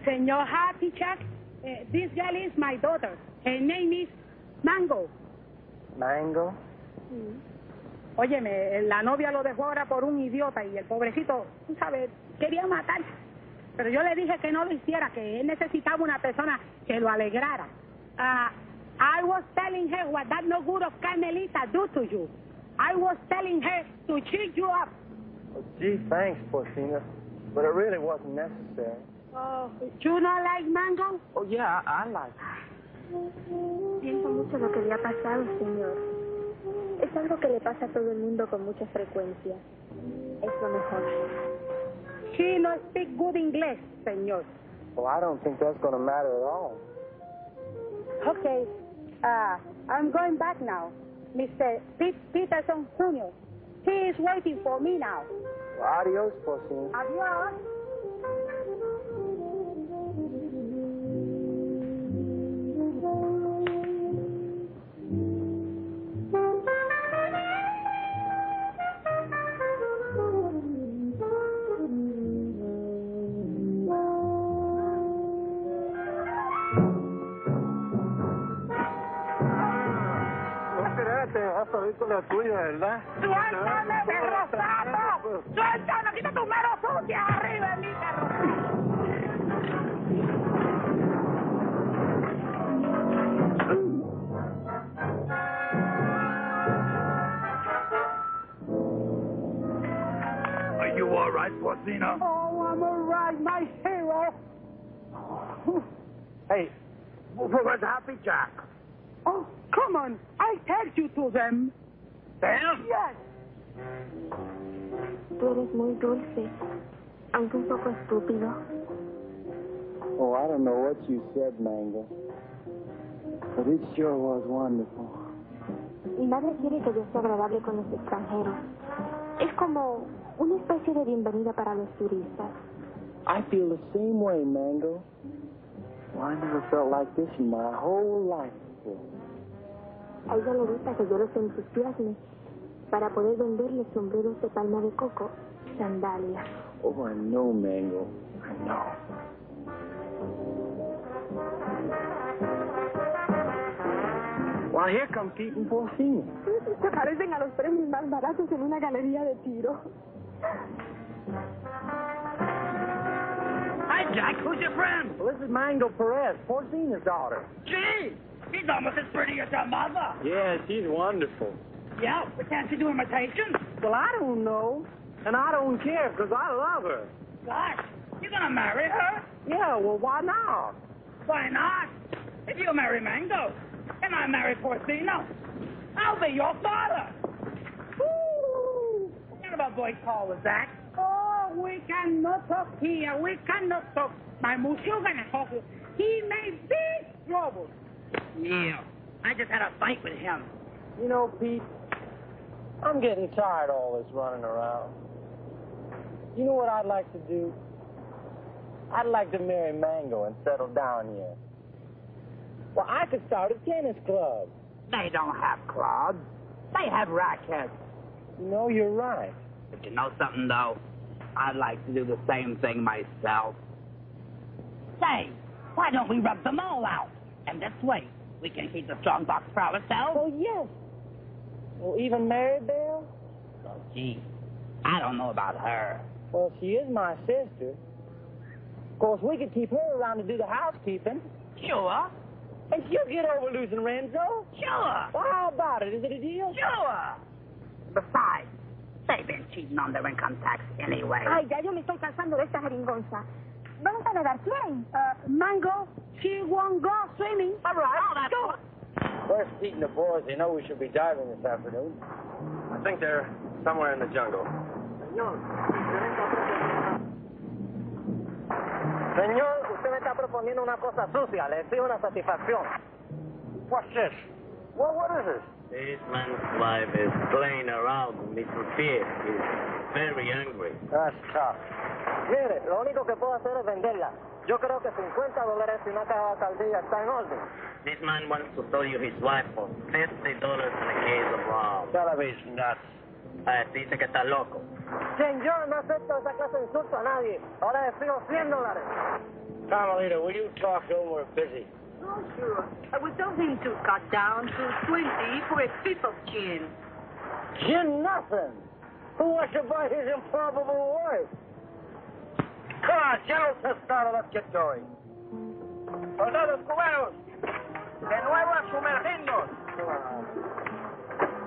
Speaker 12: Senor Happy Chuck, this girl is my daughter. Her name is Mango.
Speaker 1: Mango?
Speaker 12: Óyeme, la novia lo dejó ahora por un idiota y el pobrecito, tú sabes, quería matar. Pero yo le dije que no lo hiciera, que él necesitaba una persona que lo alegrara. I was telling her what that no good of Carmelita do to you. I was telling her to cheer you up.
Speaker 1: Oh, gee, thanks, Porcina. But it really wasn't necessary.
Speaker 12: Oh, you not like Mango?
Speaker 1: Oh, yeah, I like it.
Speaker 13: Siento mucho lo que le ha pasado, señor. Es algo que le pasa a todo el mundo con mucha frecuencia. Es lo mejor.
Speaker 12: She no speak good English, señor.
Speaker 1: Well, I don't think that's going to matter at all.
Speaker 12: Okay, I'm going back now. Mr. Peterson Jr. He is waiting for me now.
Speaker 1: Well, adios, Porcina.
Speaker 12: Adios.
Speaker 1: La tuya, ¿verdad?
Speaker 12: ¡Suéltame, perro sapo! ¡Suéltame! ¡Quita tu mano sucia arriba de mí, perro!
Speaker 14: Are you all right, Porcina?
Speaker 12: Oh, I'm all right, my hero.
Speaker 1: Hey,
Speaker 14: where's Happy Jack?
Speaker 12: Oh, come on. I tell you to them.
Speaker 14: Them?
Speaker 12: Yes.
Speaker 13: Tú eres muy dulce, aunque un poco estúpido.
Speaker 1: Oh, I don't know what you said, Mango, but it sure was wonderful.
Speaker 13: Mi madre quiere que yo sea agradable con los extranjeros. Es como una especie de bienvenida para los turistas.
Speaker 1: I feel the same way, Mango. Well, I never felt like this in my whole life
Speaker 10: beautiful.
Speaker 13: A ella le gusta que yo los entusiasme para poder venderle sombreros de palma de coco, sandalias.
Speaker 10: Oh, I know, Mango. I know. Well, here come Pete and Porcini.
Speaker 13: Se parecen a los premios más baratos en una galería de tiro.
Speaker 5: Hi, Jack. Who's your friend?
Speaker 10: Well, this is Mango Perez, Porcini's daughter.
Speaker 5: Gee, she's almost as pretty as her mother.
Speaker 10: Yeah, she's wonderful.
Speaker 5: Yeah, but can't she do imitations?
Speaker 10: Well, I don't know. And I don't care, because I love her.
Speaker 5: Gosh, you gonna marry her?
Speaker 10: Yeah, well, why not?
Speaker 5: Why not? If you marry Mango, and I marry Porcino, I'll be your father. Woo! What kind of a boy call was that? Oh, we cannot talk here. We cannot talk. My monsieur gonna talk. He may be trouble. Yeah, I just had a fight with him.
Speaker 10: You know, Pete, I'm getting tired of all this running around. You know what I'd like to do? I'd like to marry Mango and settle down here. Well, I could start a tennis club.
Speaker 5: They don't have clubs. They have rackets.
Speaker 10: You know, you're right.
Speaker 5: But you know something, though? I'd like to do the same thing myself. Say, why don't we rub them all out? And this way, we can keep the strong box for ourselves.
Speaker 10: Oh, yes. Well, even Mary-Belle?
Speaker 5: Oh, gee, I don't know about her.
Speaker 10: Well, she is my sister. Of course, we could keep her around to do the housekeeping.
Speaker 5: Sure.
Speaker 10: And she'll get over losing Renzo.
Speaker 5: Sure.
Speaker 10: Well, how about it? Is it a deal?
Speaker 5: Sure. Besides, they've been cheating on their income tax anyway.
Speaker 13: Ay, ya yo me estoy cansando de esta jeringonza. ¿Vamos a nadar quién?
Speaker 12: Mango, she won't go swimming.
Speaker 5: All right. Oh, that's
Speaker 12: go.
Speaker 10: Where's Pete and the boys? They know we should be diving this afternoon.
Speaker 3: I think they're somewhere in the jungle.
Speaker 10: Señor, usted me está proponiendo una cosa sucia. Le exijo una satisfacción. What's this? Well, what is this?
Speaker 14: This man's wife is playing around with Mr. Pierre. He's very angry.
Speaker 10: That's tough. Mire, lo único que puedo hacer es venderla. Yo creo que $50 y una caja de saldilla está en orden.
Speaker 14: This man wants to sell you his wife for $50 and a case of rum.
Speaker 10: Television nuts.
Speaker 14: Dice que está loco.
Speaker 10: Señor, no acepto esa clase de insulto a nadie. Ahora le pido $100. Carmelita, will you talk to him? We're busy.
Speaker 7: Oh, sure. I would tell him to cut down to 20 for a piece of gin.
Speaker 10: Gin nothing. Who wants to buy his improbable wife? Come on, General Tostada, let's get going.
Speaker 5: Soldados cubanos, de nuevo a sumergirnos.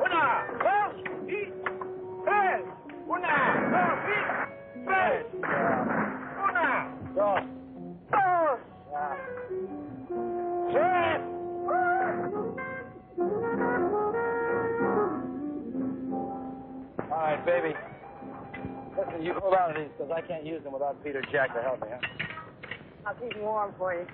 Speaker 5: Una, dos y tres. Una, dos y tres. Una,
Speaker 10: dos,
Speaker 5: tres.
Speaker 10: All right, baby. Listen, you hold on to these because I can't use them without Peter Jack to help me, huh?
Speaker 7: I'll keep them warm for you.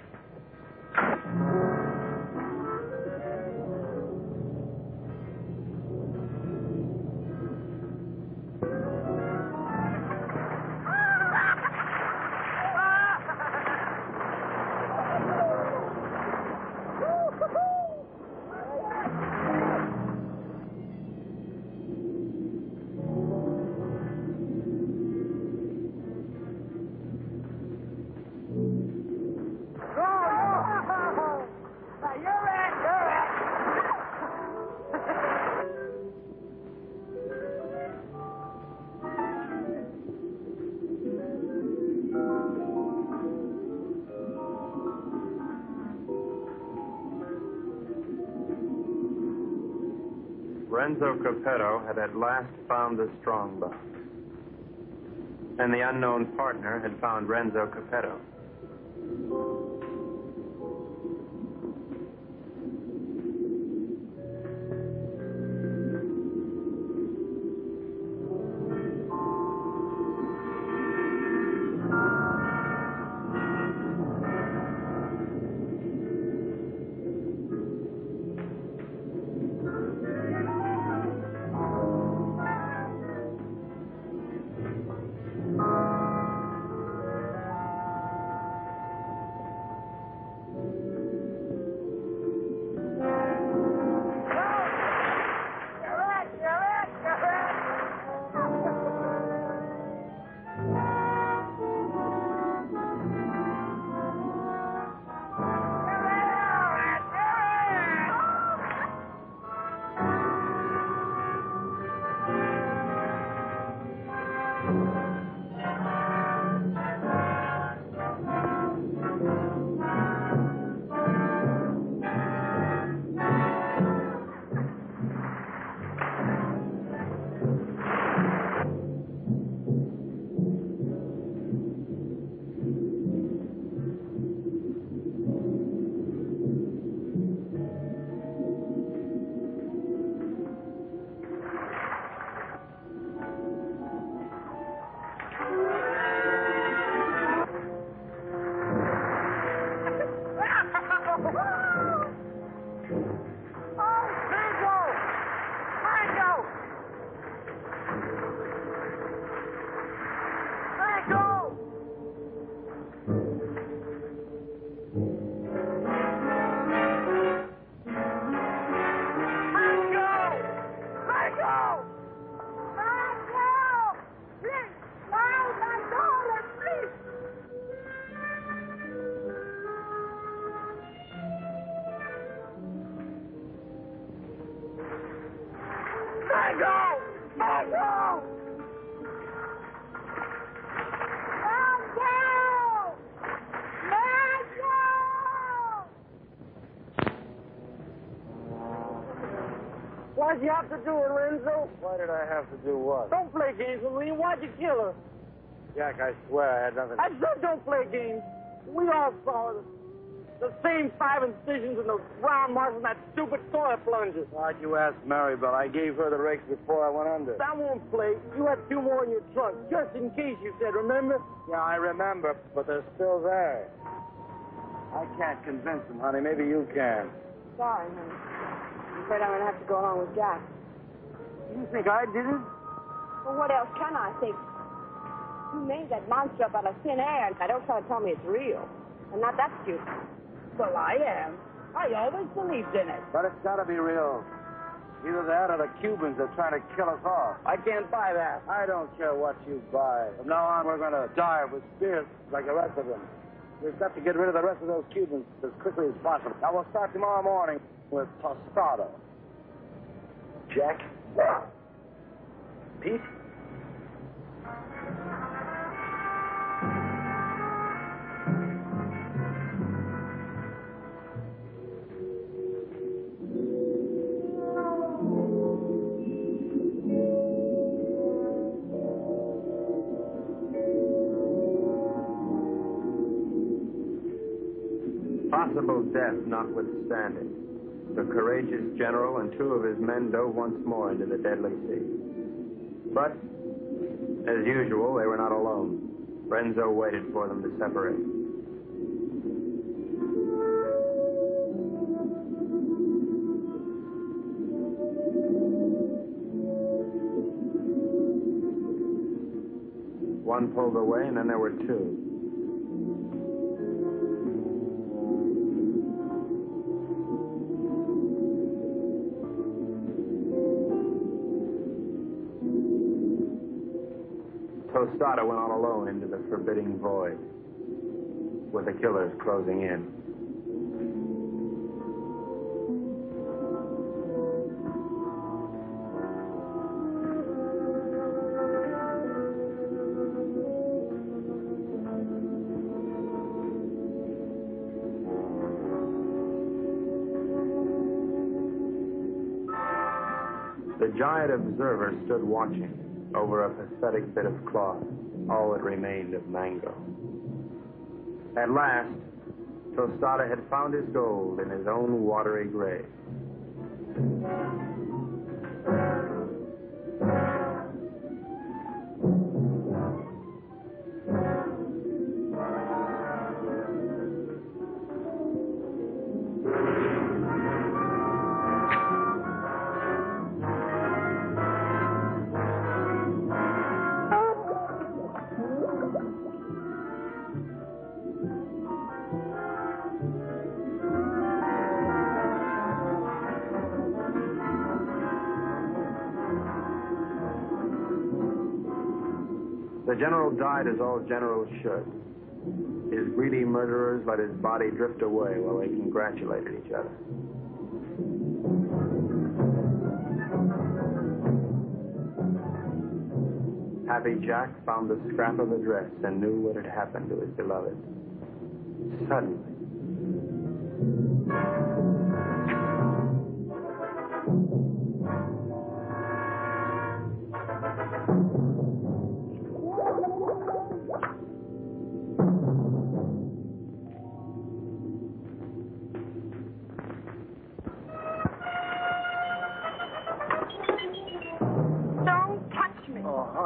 Speaker 1: Renzo Capetto had at last found the strong box. And the unknown partner had found Renzo Capetto.
Speaker 5: Why'd you have to do it, Renzo?
Speaker 10: Why did I have to do what?
Speaker 5: Don't play games with me. Why'd you kill her?
Speaker 10: Jack, I swear I had nothing.
Speaker 5: I said don't play games. We all saw it. The same 5 incisions and the round marks on that stupid toilet plunger.
Speaker 10: Why'd you ask Mary-Belle? I gave her the rakes before I went under.
Speaker 5: That won't play. You had 2 more in your trunk, just in case, you said, remember?
Speaker 10: Yeah, I remember, but they're still there. I can't convince them, honey. Maybe you can.
Speaker 2: Sorry, honey. I'm afraid I'm going to have to go along with Jack.
Speaker 10: You think I did it?
Speaker 2: Well, what else can I think? You made that monster up out of thin air, and I don't try to tell me it's real. I'm not that stupid.
Speaker 5: Well, I am. I always believed in it.
Speaker 10: But it's got to be real. Either that or the Cubans are trying to kill us off.
Speaker 5: I can't buy that.
Speaker 10: I don't care what you buy. From now on, we're going to dive with spears like the rest of them. We've got to get rid of the rest of those Cubans as quickly as possible. Now, we'll start tomorrow morning with Tostada.
Speaker 9: Jack? Pete?
Speaker 1: Possible death notwithstanding, the courageous general and 2 of his men dove once more into the deadly sea. But, as usual, they were not alone. Renzo waited for them to separate. One pulled away, and then there were 2. Tostada went on alone into the forbidding void, with the killers closing in. The giant observer stood watching over a pathetic bit of cloth, all that remained of mango. At last, Tostada had found his gold in his own watery grave. The general died as all generals should. His greedy murderers let his body drift away while they congratulated each other. Happy Jack found the scrap of a dress and knew what had happened to his beloved. Suddenly,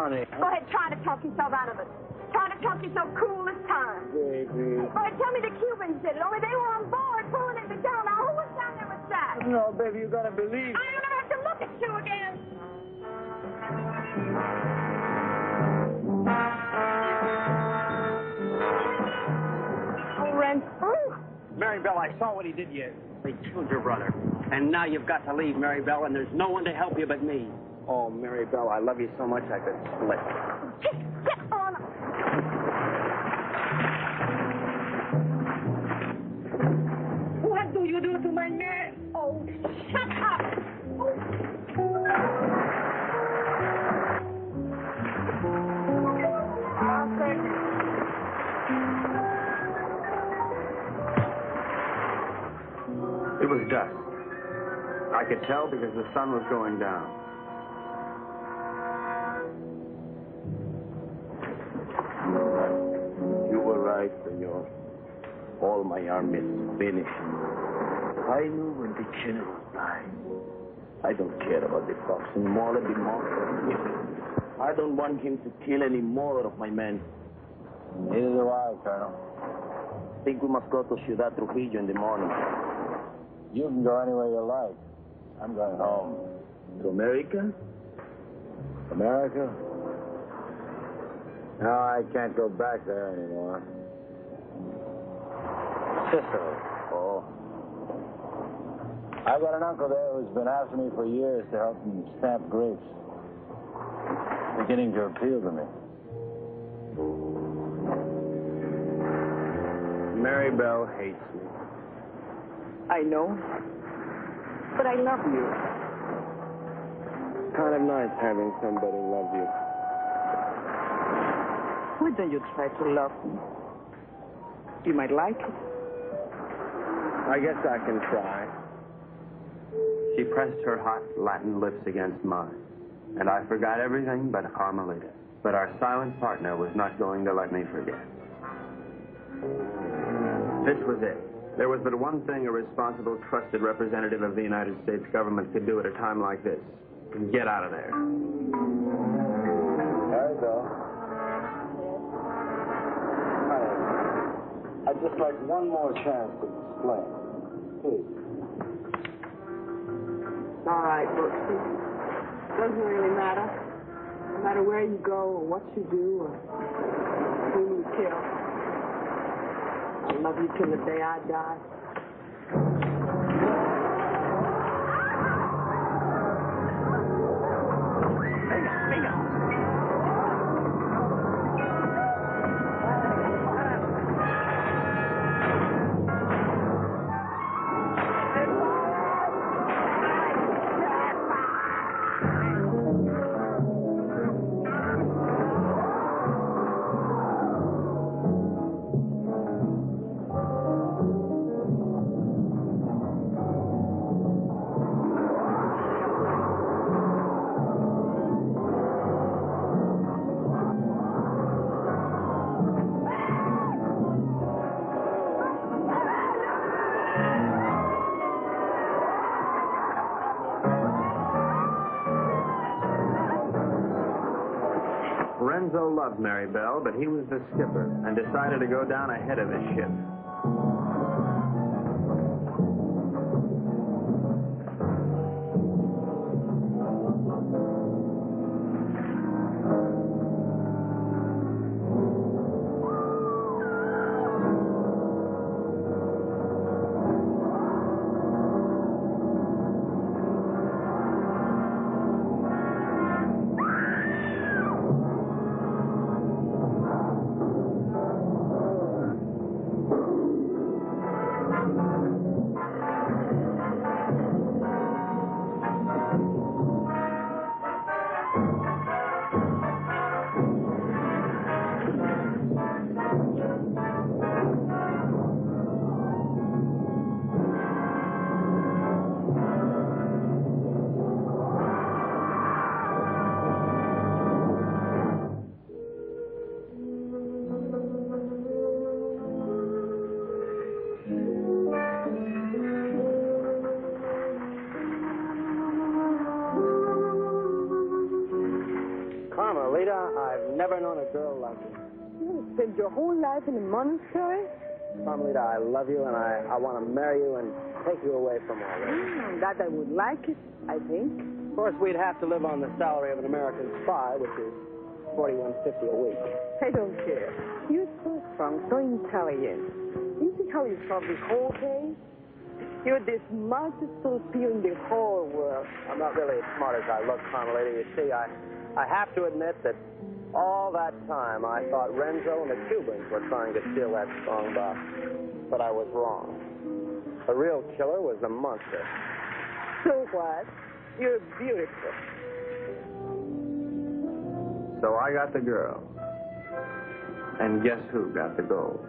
Speaker 2: Go ahead, try to talk yourself out of it. Try to talk yourself cool this time.
Speaker 10: Baby.
Speaker 2: Go ahead, tell me the Cubans did it, only they were on board pulling it down. Now, who was down there with Jack?
Speaker 10: No, baby, you gotta believe.
Speaker 2: I'm gonna have to look at you again. Oh, Renzo.
Speaker 15: Mary-Belle, I saw what he did to you. They killed your brother. And now you've got to leave, Mary-Belle, and there's no one to help you but me.
Speaker 1: oh, Mary-Belle, I love you so much I could split.
Speaker 2: Get on.
Speaker 12: What do you do to my man? Oh, shut up.
Speaker 1: It was dusk. I
Speaker 6: I could tell because the sun was going down.
Speaker 14: You were right, senor. All my army is finished. I knew when the general died. I don't care about the fox anymore. Let the monster. I don't want him to kill any more of my men.
Speaker 11: Neither do I, Colonel.
Speaker 14: I think we must go to Ciudad Trujillo in the morning.
Speaker 11: You can go anywhere you like. I'm going home.
Speaker 14: To America?
Speaker 11: America? No, I can't go back there anymore. Sicily.
Speaker 14: Oh.
Speaker 11: I've got an uncle there who's been after me for years to help him stamp grapes. Beginning to appeal to me.
Speaker 6: Mary-Belle hates me.
Speaker 7: I know. But I love you.
Speaker 6: It's kind of nice having somebody love you.
Speaker 7: Why don't you try to love me? You might like it.
Speaker 6: I guess I can try. She pressed her hot Latin lips against mine, and I forgot everything but Carmelita. But our silent partner was not going to let me forget. This was it. There was but one thing a responsible, trusted representative of the United States government could do at a time like this. Get out of there.
Speaker 11: There you go. I'd just like one more chance to explain. Please.
Speaker 7: All right, Brooksy. Doesn't really matter. No matter where you go or what you do or who you kill. I love you till the day I die.
Speaker 6: Renzo loved Mary-Belle, but he was the skipper and decided to go down ahead of his ship.
Speaker 9: I've never known a girl like you.
Speaker 2: You spent your whole life in a monastery?
Speaker 9: Carmelita, I love you, and I want to marry you and take you away from all this.
Speaker 2: That I would like it, I think.
Speaker 9: Of course, we'd have to live on the salary of an American spy, which is $41.50 a week.
Speaker 2: I don't care. You're so strong, so intelligent. You see how you solve this whole case? You're the smartest torpedo in the whole world.
Speaker 9: I'm not really as smart as I look, Carmelita. You see, I have to admit that all that time I thought Renzo and the Cubans were trying to steal that strong box. But I was wrong. The real killer was the monster.
Speaker 2: So what? You're beautiful.
Speaker 6: So I got the girl. And guess who got the gold?